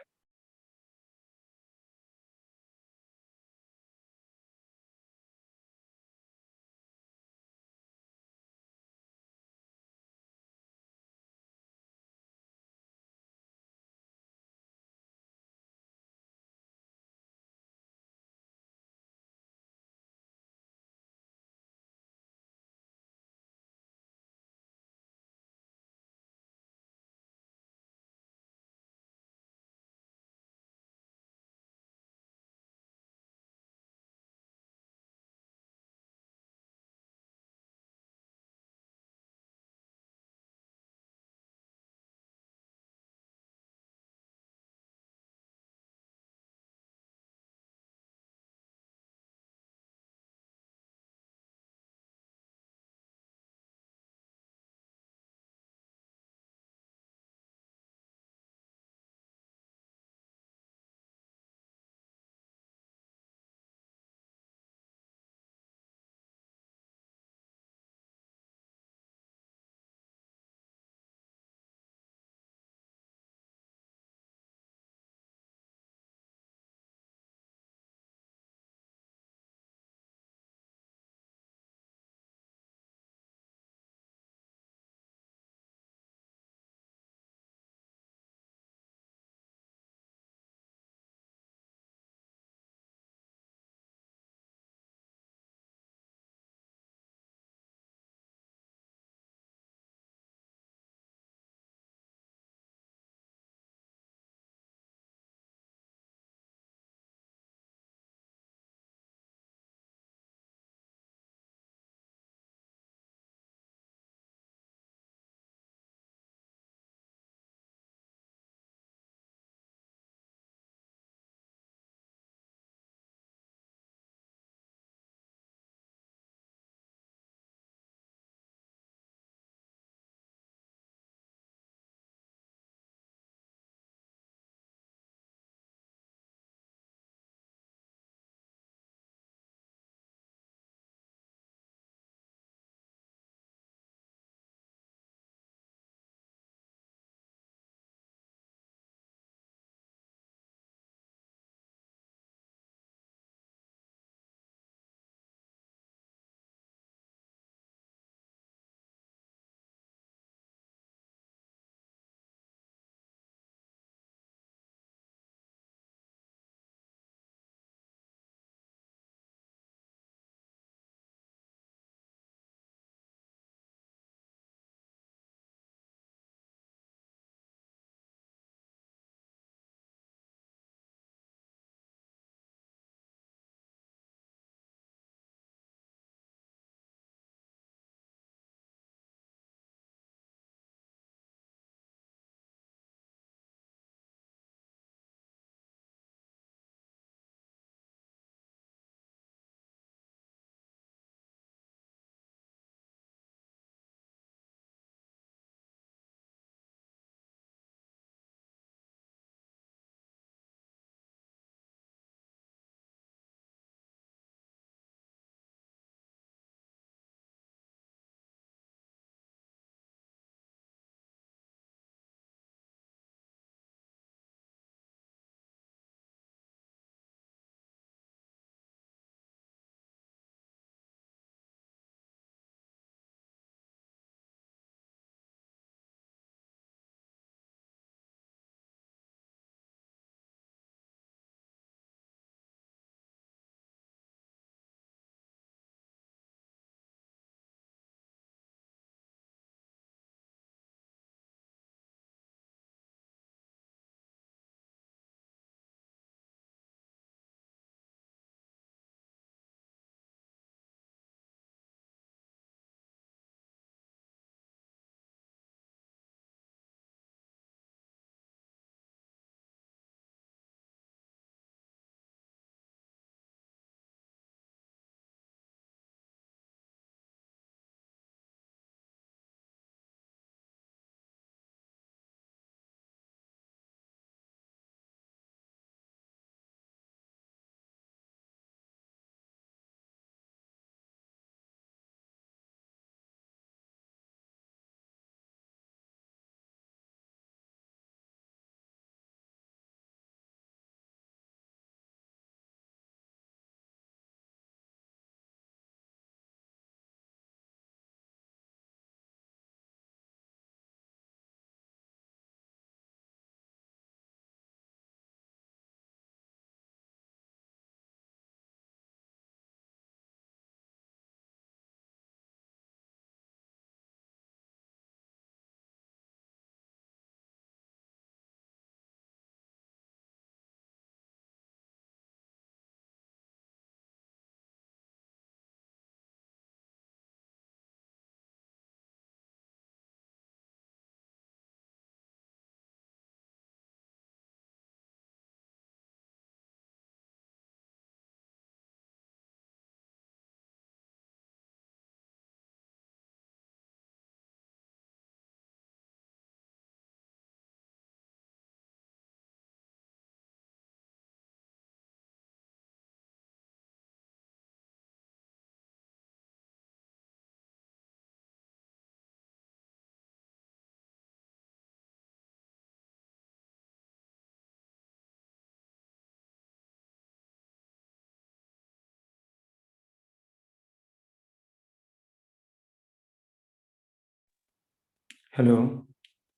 हेलो,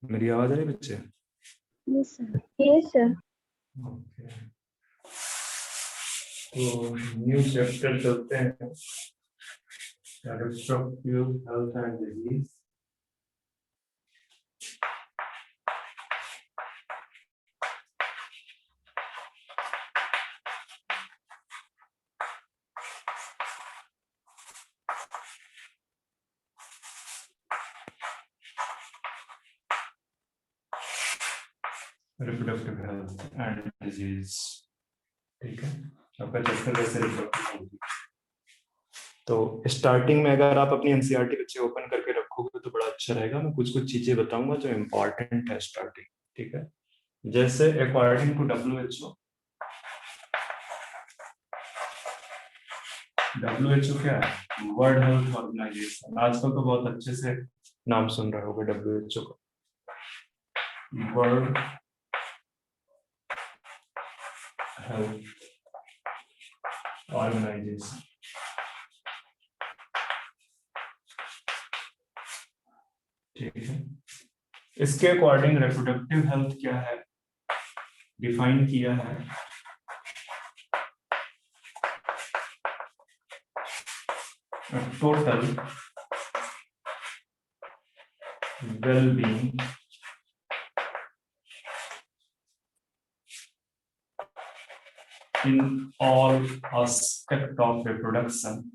मेरी आवाज आ रही है बच्चे? Yes, sir. Yes, sir. Okay, तो न्यू चैप्टर चलते हैं, reproductive health and disease. Reproductive health and disease, ठीक है, आपका चैप्टर वैसे रिप्रोडक्टिव हेल्थ। तो स्टार्टिंग में अगर आप अपनी एनसीईआरटी बच्चे ओपन करके रखोगे तो बड़ा अच्छा रहेगा। मैं कुछ कुछ चीजें बताऊंगा जो इम्पोर्टेंट है स्टार्टिंग, ठीक है। जैसे अकॉर्डिंग टू WHO, WHO क्या है? World health organisation. आजकल तो बहुत अच्छे से नाम सुन रहे होगे WHO का, वर्ल्ड हेल्थ ऑर्गेनाइजेशन, ठीक है। इसके अकॉर्डिंग रिप्रोडक्टिव हेल्थ क्या है, डिफाइन किया है, total well-being in all aspect of reproduction,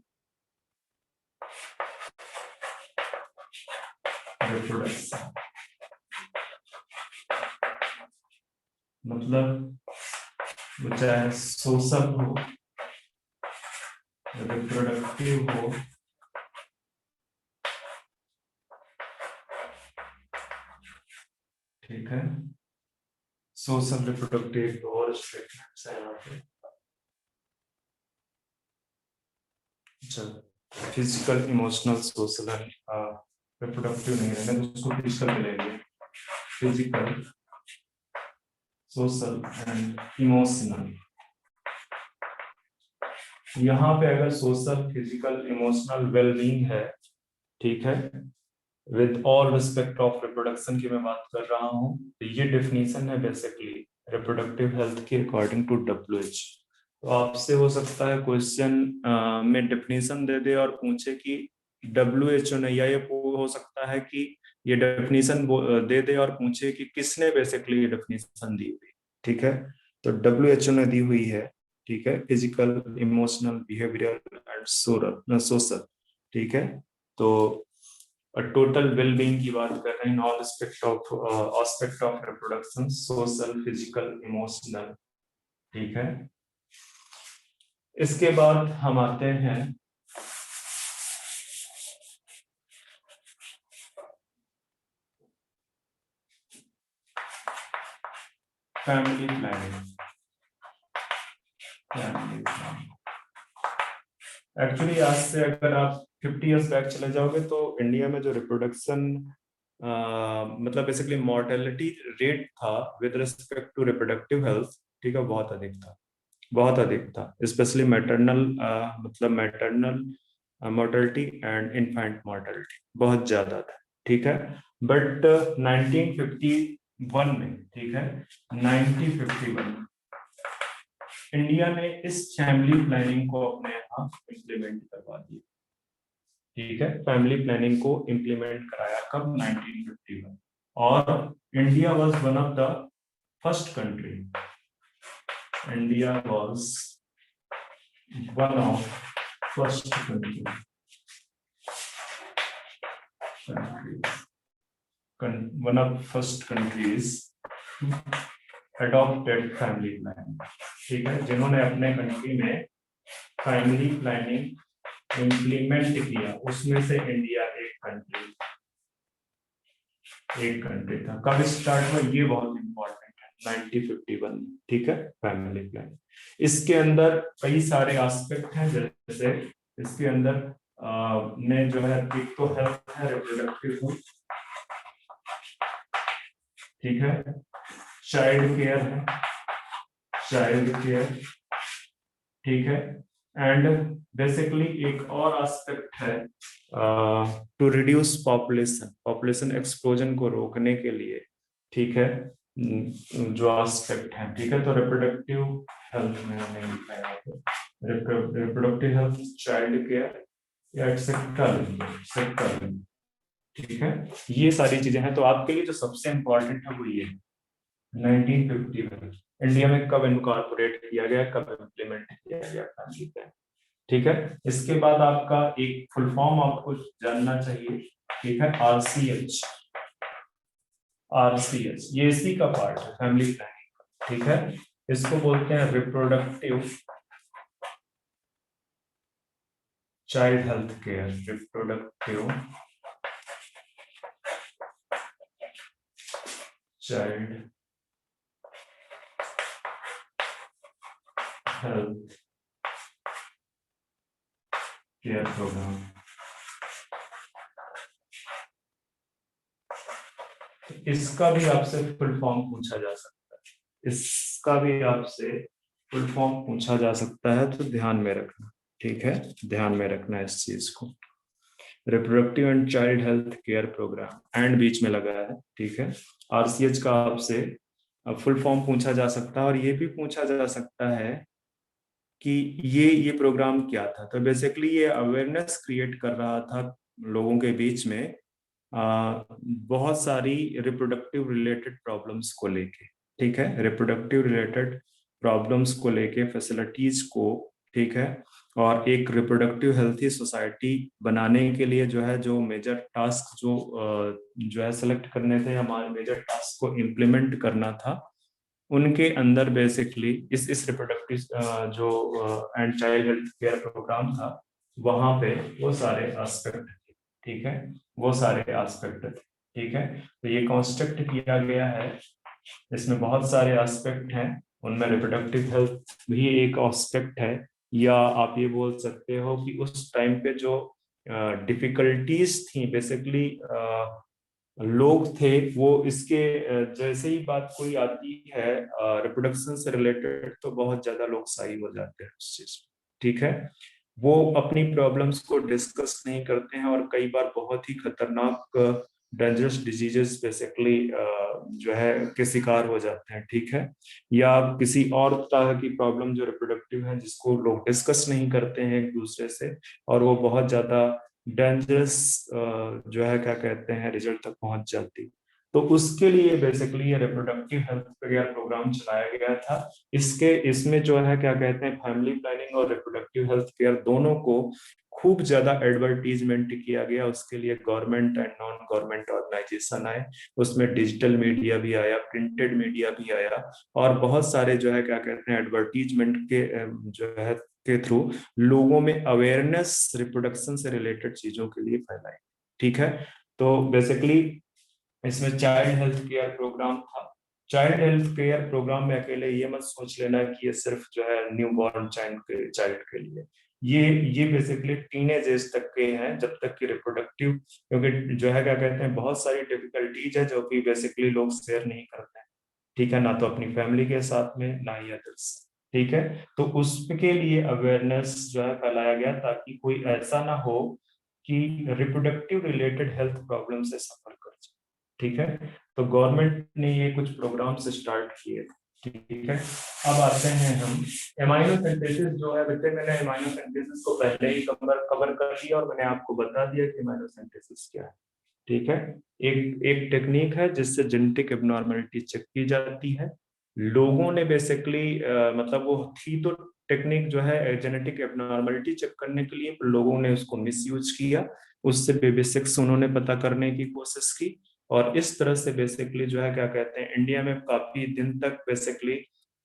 मतलब वो चाहे सोशल हो, रिप्रोडक्टिव हो, ठीक है। सोशल रिप्रोडक्टिव और स्टेटमेंट्स है यहाँ पे। चलो, physical emotional social and reproductive नहीं रहने तो उसको फिजिकल में लेंगे। फिजिकल सोशल एंड इमोशनल, यहाँ पे अगर सोशल फिजिकल इमोशनल वेलबींग है, ठीक है, with all respect of reproduction की मैं बात कर रहा हूँ, तो ये डेफिनेशन है बेसिकली रिप्रोडक्टिव हेल्थ के अकॉर्डिंग टू WHO। तो आपसे हो सकता है क्वेश्चन में डेफिनेशन दे दे और पूछे कि WHO ने, या ये हो सकता है कि ये डेफिनेशन दे दे और पूछे कि किसने बेसिकली ये डेफिनेशन दी हुई, ठीक है। तो WHO ने दी हुई है, ठीक है, physical emotional behavioural and social, ठीक है। तो टोटल वेलबींग की बात कर रहे हैं, all aspect of reproduction, social physical emotional, ठीक है। इसके बाद हम आते हैं फैमिली प्लानिंग। एक्चुअली आज से अगर आप 50 इयर्स बैक चले जाओगे तो इंडिया में जो रिप्रोडक्शन मतलब बेसिकली मॉर्टेलिटी रेट था with respect to reproductive health, ठीक है, बहुत अधिक था, बहुत अधिक था। स्पेशली मैटरनल मतलब maternal mortality and infant mortality बहुत ज्यादा था, ठीक है। बट 1951 में, ठीक है, 1951 इंडिया ने इस फैमिली प्लानिंग को अपने यहाँ इम्प्लीमेंट करवा दिया, ठीक है। फैमिली प्लानिंग को इम्प्लीमेंट कराया कब? 1951। और India was one of the first country, India was one of first country, one of first countries adopted family planning, ठीक है, जिन्होंने अपने कंट्री में फैमिली प्लानिंग इम्प्लीमेंट किया, उसमें से इंडिया एक कंट्री था। कब स्टार्ट हुआ ये बहुत इंपॉर्टेंट है, 1951, ठीक है, फैमिली प्लानिंग। इसके अंदर कई सारे एस्पेक्ट हैं, जैसे इसके अंदर में जो है एक तो हेल्थ है, रिप्रोडक्टिव हेल्थ, ठीक है, चाइल्ड केयर है, चाइल्ड केयर, ठीक है, एंड बेसिकली एक और एस्पेक्ट है टू रिड्यूस पॉपुलेशन एक्सप्लोजन को रोकने के लिए, ठीक है, जो एस्पेक्ट है, ठीक है। तो रिप्रोडक्टिव हेल्थ में नहीं लिखा है, रिप्रोडक्टिव हेल्थ, चाइल्ड केयर या एक्सेट्रा, ठीक है। ये सारी चीजें हैं। तो आपके लिए जो सबसे इंपॉर्टेंट है वो ये 1950 इंडिया में कब इनकॉर्पोरेट किया गया, कब इम्प्लीमेंट किया गया फैमिली प्लान, ठीक है। इसके बाद आपका एक फुल फॉर्म आपको जानना चाहिए, ठीक है, आरसीएच। आरसीएच ये इसी का पार्ट है, फैमिली प्लानिंग, ठीक है। इसको बोलते हैं reproductive child health care, reproductive child health care programme. इसका भी आपसे फुल फॉर्म पूछा जा सकता है, इसका भी आपसे फुल फॉर्म पूछा जा सकता है, तो ध्यान में रखना, ठीक है, ध्यान में रखना इस चीज को। Reproductive and child health care programme and बीच में लगा है, ठीक है। आरसीएच का आपसे फुल फॉर्म पूछा जा सकता है, और ये भी पूछा जा सकता है कि ये प्रोग्राम क्या था। तो बेसिकली ये अवेयरनेस क्रिएट कर रहा था लोगों के बीच में बहुत सारी रिप्रोडक्टिव रिलेटेड प्रॉब्लम्स को लेके, ठीक है, रिप्रोडक्टिव रिलेटेड प्रॉब्लम्स को लेके, फैसिलिटीज को, ठीक है। और एक रिप्रोडक्टिव हेल्थी सोसाइटी बनाने के लिए जो है, जो मेजर टास्क जो है सेलेक्ट करने थे, हमारे मेजर टास्क को इम्प्लीमेंट करना था, उनके अंदर बेसिकली इस रिप्रोडक्टिव जो and child health care programme था, वहां पे वो सारे एस्पेक्ट, ठीक है, वो सारे एस्पेक्ट, ठीक है। तो ये कॉन्स्ट्रक्ट किया गया है, इसमें बहुत सारे एस्पेक्ट हैं, उनमें रिप्रोडक्टिव हेल्थ भी एक एस्पेक्ट है, या आप ये बोल सकते हो कि उस टाइम पे जो डिफिकल्टीज थी बेसिकली लोग थे, वो इसके जैसे ही बात कोई आती है रिप्रोडक्शन से रिलेटेड, तो बहुत ज्यादा लोग सही हो जाते हैं उस चीज, ठीक है। वो अपनी प्रॉब्लम्स को डिस्कस नहीं करते हैं, और कई बार बहुत ही खतरनाक डेंजरस डिजीजेस बेसिकली जो है के शिकार हो जाते हैं, ठीक है। या किसी और तरह की प्रॉब्लम जो रिप्रोडक्टिव है, जिसको लोग डिस्कस नहीं करते हैं एक दूसरे से, और वो बहुत ज्यादा डेंजरस जो है क्या कहते हैं रिजल्ट तक पहुंच जाती। तो उसके लिए बेसिकली ये रिप्रोडक्टिव हेल्थ केयर प्रोग्राम चलाया गया था। इसमें जो है क्या कहते हैं फैमिली प्लानिंग और रिप्रोडक्टिव हेल्थ केयर दोनों को खूब ज्यादा एडवर्टीजमेंट किया गया। उसके लिए government and non government organisation आए, उसमें डिजिटल मीडिया भी आया, प्रिंटेड मीडिया भी आया, और बहुत सारे जो है क्या कहते हैं एडवर्टीजमेंट के जो है के थ्रू लोगों में अवेयरनेस रिप्रोडक्शन से रिलेटेड चीजों के लिए फैलाई, ठीक है। तो बेसिकली इसमें चाइल्ड हेल्थ केयर प्रोग्राम था। चाइल्ड हेल्थ केयर प्रोग्राम में अकेले ये मत सोच लेना कि ये सिर्फ जो है न्यू बॉर्न चाइल्ड के लिए, ये बेसिकली टीनेज एज तक के हैं, जब तक कि रिप्रोडक्टिव, क्योंकि जो है क्या कहते हैं बहुत सारी डिफिकल्टीज है जो कि बेसिकली लोग शेयर नहीं करते हैं, ठीक है, ना तो अपनी फैमिली के साथ में, ना ही अदर्स, ठीक है। तो उसके लिए अवेयरनेस जो है फैलाया गया, ताकि कोई ऐसा ना हो कि रिप्रोडक्टिव रिलेटेड हेल्थ प्रॉब्लम से सफर कर जाए, ठीक है। तो गवर्नमेंट ने ये कुछ प्रोग्राम्स स्टार्ट किए थे, ठीक है। अब आते हैं हम एमाइनो सिंथेसिस जो है, वैसे मैंने एमाइनो सिंथेसिस को पहले ही कवर कर लिया, और मैंने आपको बता दिया कि एमाइनो सिंथेसिस क्या है, ठीक है। एक एक टेक्निक है जिससे जेनेटिक एबनॉर्मेलिटी चेक की जाती है। लोगों ने बेसिकली मतलब वो थी तो टेक्निक जो है जेनेटिक एबनॉर्मेलिटी चेक करने के लिए, लोगों ने उसको मिसयूज किया, उससे बेबी सेक्स उन्होंने पता करने की कोशिश की, और इस तरह से बेसिकली जो है क्या कहते हैं इंडिया में काफी दिन तक बेसिकली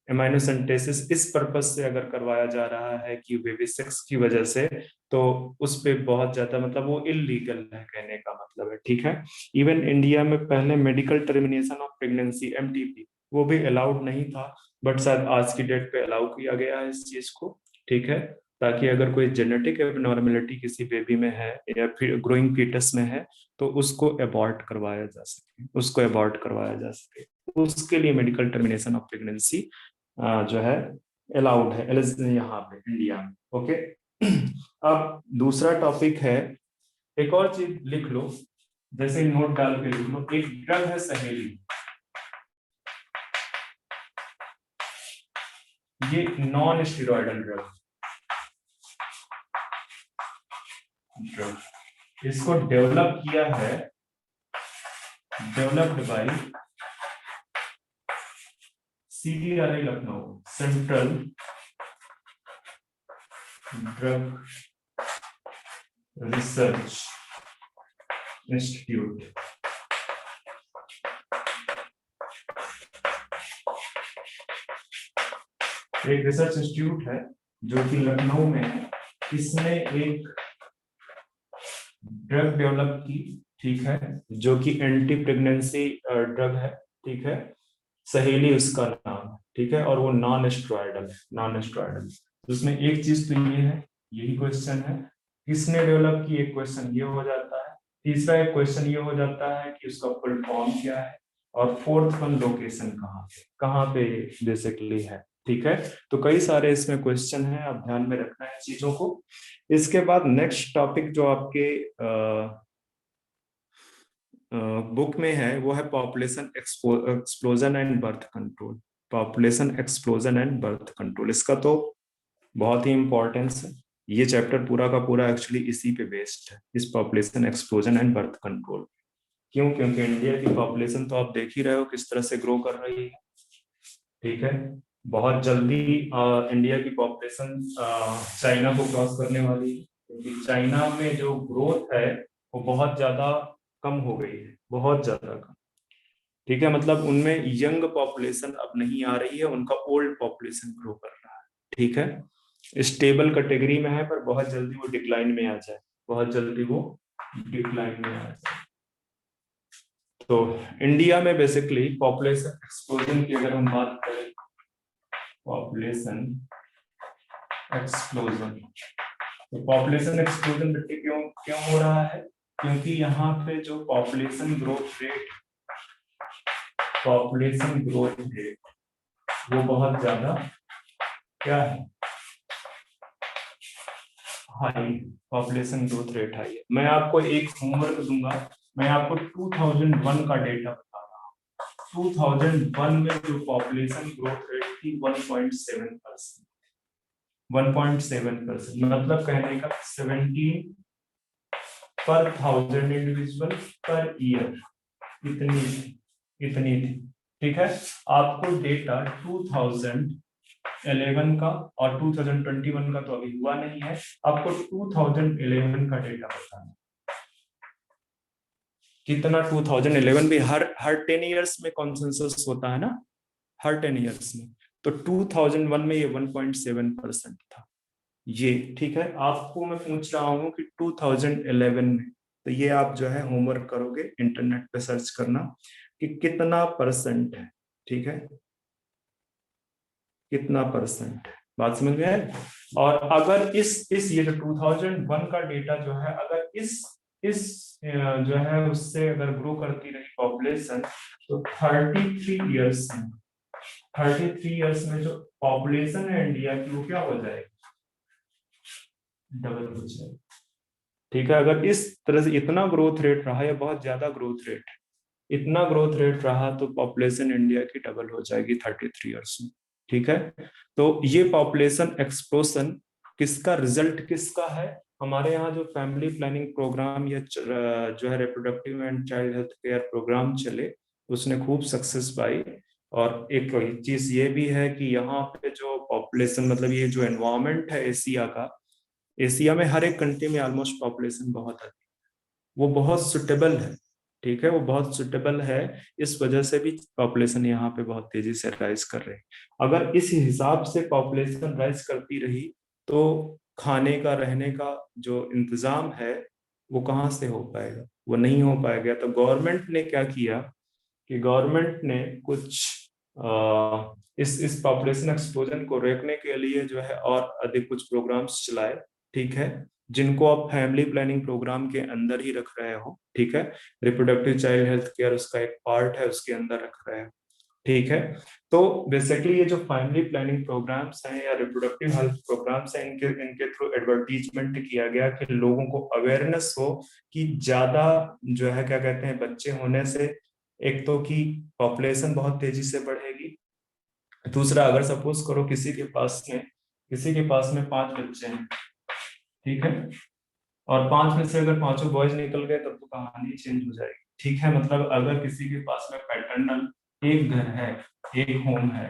एमाइनो सिंथेसिस इस पर्पज से अगर करवाया जा रहा है कि बेबी सेक्स की वजह से, तो उस पे बहुत ज्यादा मतलब वो इलीगल है कहने का मतलब है, ठीक है। इवन इंडिया में पहले medical termination of pregnancy MTP वो भी अलाउड नहीं था, बट शायद आज की डेट पे अलाउ किया गया है इस चीज को, ठीक है। ताकि अगर कोई जेनेटिक एबनॉर्मेलिटी किसी बेबी में है या फिर ग्रोइंग फीटस में है, तो उसको अबॉर्ट करवाया जा सके, उसको अबॉर्ट करवाया जा सके। उसके लिए मेडिकल टर्मिनेशन ऑफ प्रेगनेंसी जो है अलाउड है यहाँ पे इंडिया में। ओके, अब दूसरा टॉपिक है, एक और चीज लिख लो, जैसे नोट डाल के लिख लो, एक ड्रग है सहेली, ये नॉन स्टेरॉयडल ड्रग, इसको डेवलप किया है, developed by CDRI Lucknow, central drug research institute. एक रिसर्च इंस्टीट्यूट है जो कि लखनऊ में है, इसने एक ड्रग डेवलप की, ठीक है, जो कि एंटी प्रेगनेंसी ड्रग है, ठीक है, सहेली उसका नाम है, ठीक है, और वो नॉन स्टेरॉयडल है, नॉन स्टेरॉयडल। तो उसमें एक चीज तो ये है, यही क्वेश्चन है, किसने डेवलप की, एक क्वेश्चन ये हो जाता है, तीसरा एक क्वेश्चन ये हो जाता है कि उसका फुल फॉर्म क्या है, और फोर्थ वन लोकेशन कहाँ पे बेसिकली है, ठीक है। तो कई सारे इसमें क्वेश्चन है, आप ध्यान में रखना है चीजों को। इसके बाद नेक्स्ट टॉपिक जो आपके बुक में है वो है population explosion and birth control. Population explosion and birth control, इसका तो बहुत ही इंपॉर्टेंस है, ये चैप्टर पूरा का पूरा एक्चुअली इसी पे बेस्ड है, इस population explosion and birth control. क्यों? क्योंकि इंडिया की पॉपुलेशन तो आप देख ही रहे हो किस तरह से ग्रो कर रही है, ठीक है, बहुत जल्दी इंडिया की पॉपुलेशन चाइना को क्रॉस करने वाली है, क्योंकि चाइना में जो ग्रोथ है वो बहुत ज्यादा कम हो गई है, बहुत ज्यादा कम, ठीक है, मतलब उनमें यंग पॉपुलेशन अब नहीं आ रही है, उनका ओल्ड पॉपुलेशन ग्रो कर रहा है, ठीक है, स्टेबल कैटेगरी में है, पर बहुत जल्दी वो डिक्लाइन में आ जाए, बहुत जल्दी वो डिक्लाइन में आ जाए। तो इंडिया में बेसिकली पॉपुलेशन एक्सप्लोजन की अगर हम बात करें, पॉपुलेशन एक्सप्लोजन, तो पॉपुलेशन एक्सप्लोजन बेटे क्यों क्यों हो रहा है? क्योंकि यहाँ पे जो पॉपुलेशन ग्रोथ रेट वो बहुत ज्यादा क्या है, high, population growth rate high है। मैं आपको एक होमवर्क दूंगा, मैं आपको 2001 का डेटा बता रहा हूँ, 2001 में जो पॉपुलेशन ग्रोथ रेट थी 1.7%, 1.7%, मतलब कहने का 17 पर 1000 इंडिविजुअल पर ईयर, इतनी थी, ठीक है। आपको डेटा 2011 का और 2021 का तो अभी हुआ नहीं है, आपको 2011 का डेटा बताना, कितना 2011 भी हर 10 इयर्स में कॉन्सेंसस होता है ना, हर 10 इयर्स में, तो 2001 में ये 1.7% था ये, ठीक है। आपको मैं पूछ रहा हूं कि 2011 में, तो ये आप जो है होमवर्क करोगे, इंटरनेट पे सर्च करना कि कितना परसेंट है, ठीक है, कितना परसेंट, बात समझ में है। और अगर इस ये जो 2001 का डेटा जो है, अगर इस जो है उससे अगर ग्रो करती रही पॉपुलेशन, तो 33 इयर्स में जो पॉपुलेशन है इंडिया की वो क्या हो जाएगी, डबल हो जाएगी, ठीक है। अगर इस तरह से इतना ग्रोथ रेट रहा, या बहुत ज्यादा ग्रोथ रेट, इतना ग्रोथ रेट रहा, तो पॉपुलेशन इंडिया की डबल हो जाएगी 33 इयर्स में, ठीक है। तो ये पॉपुलेशन एक्सप्लोजन किसका रिजल्ट किसका है? हमारे यहाँ जो फैमिली प्लानिंग प्रोग्राम या जो है reproductive and child health care programme चले, उसने खूब सक्सेस पाई। और एक चीज ये भी है कि यहाँ पे जो पॉपुलेशन, मतलब ये जो एनवायरमेंट है एशिया का, एशिया में हर एक कंट्री में ऑलमोस्ट पॉपुलेशन बहुत है, वो बहुत सुटेबल है, ठीक है, वो बहुत सुटेबल है, इस वजह से भी पॉपुलेशन यहाँ पे बहुत तेजी से राइज कर रही है। अगर इस हिसाब से पॉपुलेशन राइज करती रही, तो खाने का, रहने का जो इंतजाम है वो कहाँ से हो पाएगा, वो नहीं हो पाएगा। तो गवर्नमेंट ने क्या किया कि गवर्नमेंट ने कुछ इस पॉपुलेशन एक्सप्लोजन को रोकने के लिए जो है और अधिक कुछ प्रोग्राम्स चलाए, ठीक है, जिनको आप फैमिली प्लानिंग प्रोग्राम के अंदर ही रख रहे हो, ठीक है, रिप्रोडक्टिव चाइल्ड हेल्थ केयर उसका एक पार्ट है, उसके अंदर रख रहे हैं। ठीक है। तो बेसिकली ये जो फैमिली प्लानिंग प्रोग्राम्स हैं या रिप्रोडक्टिव हेल्थ प्रोग्राम्स हैं, इनके इनके थ्रू एडवर्टीजमेंट किया गया कि लोगों को अवेयरनेस हो कि ज्यादा जो है क्या कहते हैं बच्चे होने से एक तो कि पॉपुलेशन बहुत तेजी से बढ़ेगी, दूसरा अगर सपोज करो किसी के पास में 5 बच्चे हैं, ठीक है, और 5 में से अगर पांचों बॉयज निकल गए तब तो कहानी चेंज हो जाएगी। ठीक है, मतलब अगर किसी के पास में पैटर्नल एक घर है, एक होम है,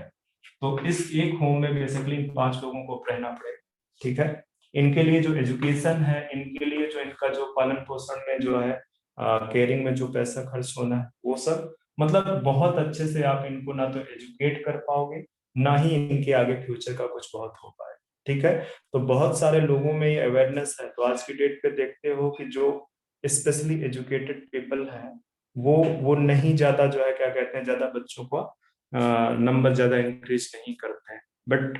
तो इस एक होम में बेसिकली 5 लोगों को रहना पड़ेगा। ठीक है, इनके लिए जो एजुकेशन है, इनके लिए जो इनका जो पालन पोषण में जो है केयरिंग में जो पैसा खर्च होना है, वो सब मतलब बहुत अच्छे से आप इनको ना तो एजुकेट कर पाओगे, ना ही इनके आगे फ्यूचर का कुछ बहुत हो पाए। ठीक है, तो बहुत सारे लोगों में ये अवेयरनेस है। तो आज की डेट पे देखते हो कि जो स्पेशली एजुकेटेड पीपल हैं, वो नहीं ज्यादा जो है क्या कहते हैं ज्यादा बच्चों को नंबर ज्यादा इंक्रीज नहीं करते हैं। बट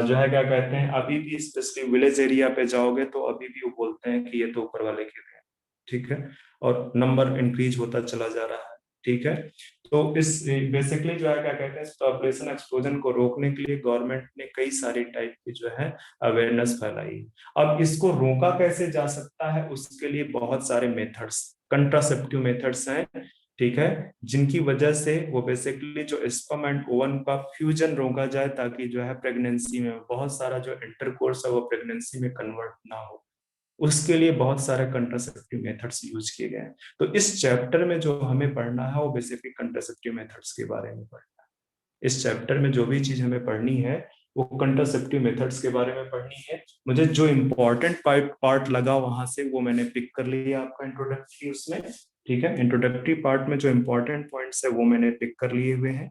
जो है क्या कहते हैं अभी भी स्पेशली विलेज एरिया पे जाओगे तो अभी भी वो बोलते हैं कि ये तो ऊपर वाले के हैं। ठीक है, और नंबर इंक्रीज होता चला जा रहा है। ठीक है, तो इस बेसिकली जो है क्या कहते हैं पॉपुलेशन एक्सप्लोजन को रोकने के लिए गवर्नमेंट ने कई सारी टाइप की जो है अवेयरनेस फैलाई। अब इसको रोका कैसे जा सकता है, उसके लिए बहुत सारे मेथड्स, कंट्रासेप्टिव मेथड्स हैं, ठीक है, जिनकी वजह से वो बेसिकली जो स्पर्म एंड ओवम का फ्यूजन रोका जाए, ताकि जो है प्रेगनेंसी में बहुत सारा जो इंटरकोर्स है वो प्रेगनेंसी में कन्वर्ट ना हो। उसके लिए बहुत सारे कंट्रासेप्टिव मेथड्स यूज किए गए हैं। तो इस चैप्टर में जो हमें पढ़ना है वो बेसिकली कंट्रासेप्टिव मेथड्स के बारे में पढ़ना है। इस चैप्टर में जो भी चीज हमें पढ़नी है वो कंट्रासेप्टिव मेथड्स के बारे में पढ़नी है। मुझे जो इम्पोर्टेंट पार्ट लगा वहां से वो मैंने पिक कर लिया आपका इंट्रोडक्टरी उसमें। ठीक है, इंट्रोडक्टरी पार्ट में जो इम्पोर्टेंट पॉइंट्स है वो मैंने पिक कर लिए हुए हैं।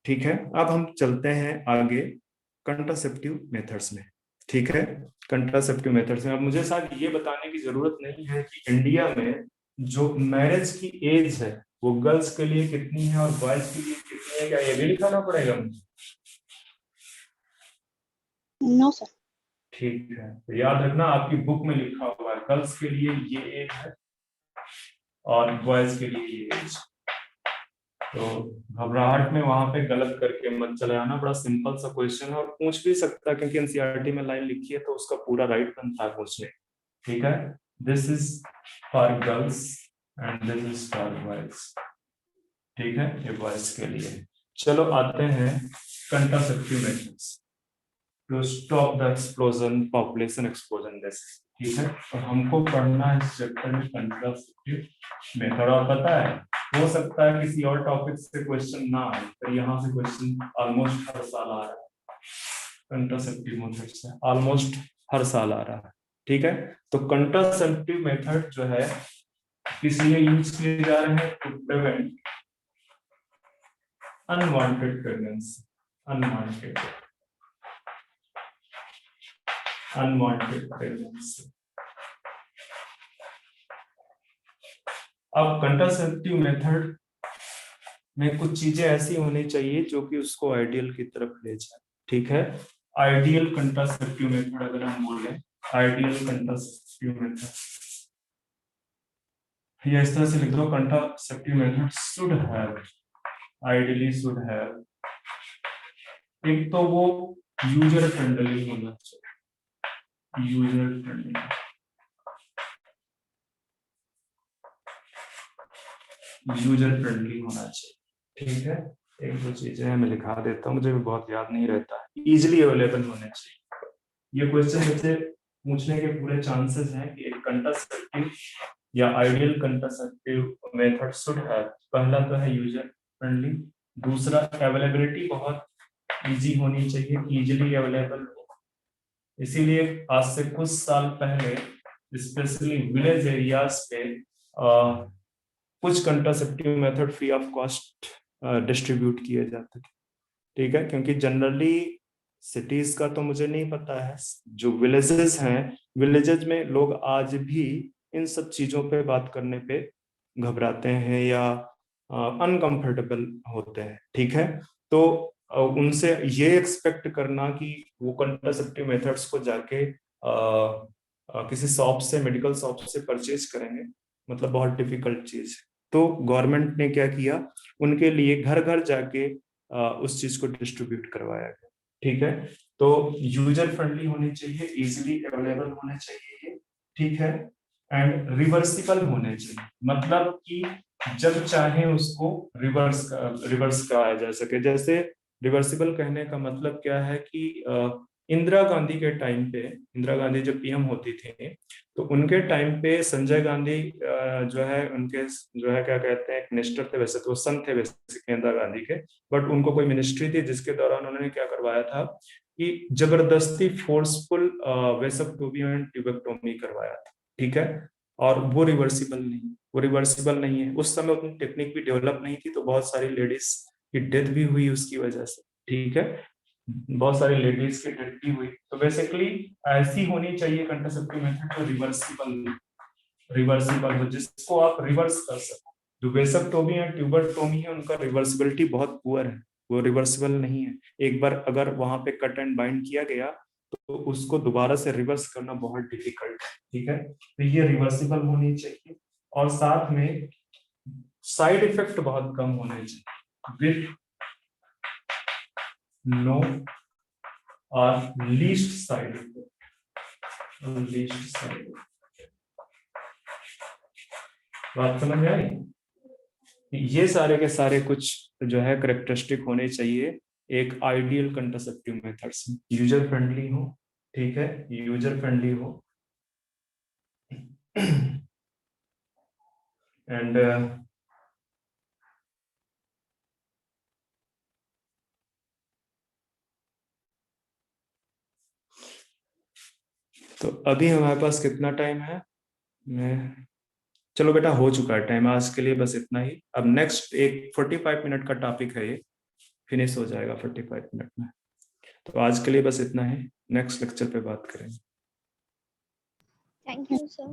ठीक है, अब हम चलते हैं आगे कंट्रासेप्टिव मेथड्स में। ठीक है, कंट्रासेप्टिव मेथड्स में अब मुझे शायद ये बताने की जरूरत नहीं है कि इंडिया में जो मैरिज की एज है वो गर्ल्स के लिए कितनी है और बॉयज के लिए कितनी है, क्या ये भी लिखाना पड़ेगा मुझे? No, sir. ठीक है, तो याद रखना आपकी बुक में लिखा हुआ है गर्ल्स के लिए ये एज है और बॉयज के लिए ये एज। तो घबराहट में वहां पे गलत करके मत चले आना, बड़ा सिंपल सा क्वेश्चन है और पूछ भी सकता है क्योंकि एनसीईआरटी में लाइन लिखी है तो उसका पूरा राइट बनता है पूछने। ठीक है, this is for girls and this is for boys. ठीक है, ये बॉयज के लिए। चलो आते हैं contraceptive methods to stop the explosion, population explosion जैसे। ठीक है, तो हमको पढ़ना है इस चैप्टर में कंट्रासेप्टिव मेथड। और पता है हो सकता है किसी और टॉपिक से क्वेश्चन ना आए, पर यहाँ से क्वेश्चन ऑलमोस्ट हर साल आ रहा है। कंट्रासेप्टिव मेथड से ऑलमोस्ट हर साल आ रहा है। ठीक है, तो कंट्रासेप्टिव मेथड जो है किस लिए यूज किए जा रहे हैं, to prevent unwanted pregnancy, unwanted pregnancy. अब कंट्रासेप्टिव मेथड में कुछ चीजें ऐसी होनी चाहिए जो कि उसको आइडियल की तरफ ले जाए। ठीक है, आइडियल कंट्रासेप्टिव मेथड अगर हम बोले, आइडियल कंट्रासेप्टिव मेथड या इस तरह से लिख दो, contraceptive method should have, ideally should have, एक तो वो यूजर फ्रेंडली होना चाहिए, यूजर फ्रेंडली, यूजर फ्रेंडली होना चाहिए। ठीक है, एक दो चीजें हैं मैं लिखा देता हूँ, मुझे भी बहुत याद नहीं रहता है। इजिली अवेलेबल होने चाहिए। ये क्वेश्चन मुझे पूछने के पूरे चांसेस हैं कि एक कंट्रासेप्टिव या ideal contraceptive method should have, पहला तो है यूजर फ्रेंडली, दूसरा अवेलेबिलिटी बहुत इजी होनी चाहिए, इजीली अवेलेबल हो। इसीलिए आज से कुछ साल पहले स्पेशली विलेज एरियाज पे कुछ contraceptive method free of cost distribute किए जाते थे। ठीक है, क्योंकि जनरली सिटीज का तो मुझे नहीं पता है, जो विलेजेस हैं, विलेजेस में लोग आज भी इन सब चीजों पे बात करने पे घबराते हैं या अनकंफर्टेबल होते हैं। ठीक है, तो उनसे ये एक्सपेक्ट करना कि वो कंट्रासेप्टिव मेथड्स को जाके किसी शॉप से, मेडिकल शॉप से परचेज करेंगे, मतलब बहुत डिफिकल्ट चीज है। तो गवर्नमेंट ने क्या किया, उनके लिए घर घर जाके उस चीज को डिस्ट्रीब्यूट करवाया गया। ठीक है, तो यूजर फ्रेंडली होने चाहिए, इजीली अवेलेबल होने चाहिए, ठीक है, एंड रिवर्सिबल होने चाहिए, मतलब कि जब चाहे उसको रिवर्स कराया जा सके। जैसे रिवर्सिबल कहने का मतलब क्या है कि इंदिरा गांधी के टाइम पे, इंदिरा गांधी जब पीएम होती थी तो उनके टाइम पे संजय गांधी जो है उनके जो है क्या कहते हैं मिनिस्टर थे, वैसे तो वो सन थे वैसे इंदिरा गांधी के, बट उनको कोई मिनिस्ट्री थी जिसके दौरान उन्होंने क्या करवाया था कि जबरदस्ती फोर्सफुल वेसक्टोमी एंड ट्यूबेक्टोमी करवाया था। ठीक है, और वो रिवर्सिबल नहीं है। उस समय उतनी टेक्निक भी डेवलप नहीं थी, तो बहुत सारी लेडीज की डेथ भी हुई उसकी वजह से। ठीक है, बहुत सारी लेडीज की डेथ भी हुई। तो बेसिकली ऐसी होनी चाहिए कंट्रासेप्टिव मेथड जो रिवर्सिबल हो, जिसको आप रिवर्स कर सको। जो वेसक्टोमी या ट्यूबरटोमी है उनका रिवर्सिबिलिटी बहुत पुअर है, वो रिवर्सिबल नहीं है। एक बार अगर वहां पे कट एंड बाइंड किया गया तो उसको दोबारा से रिवर्स करना बहुत डिफिकल्ट है। ठीक है, तो ये रिवर्सिबल होनी चाहिए, और साथ में साइड इफेक्ट बहुत कम होने चाहिए, विथ नो और लीस्ट साइड इफेक्ट। बात समझ में आई? ये सारे के सारे कुछ जो है करेक्टरिस्टिक होने चाहिए एक आइडियल कंट्रासेप्टिव मेथड से। यूजर फ्रेंडली हो, ठीक है, यूजर फ्रेंडली हो, एंड तो अभी हमारे पास कितना टाइम है? मैं चलो बेटा हो चुका है टाइम आज के लिए, बस इतना ही। अब नेक्स्ट एक 45 मिनट का टॉपिक है, ये फिनिश हो जाएगा 45 मिनट में। तो आज के लिए बस इतना ही, नेक्स्ट लेक्चर पे बात करेंगे। Thank you, sir.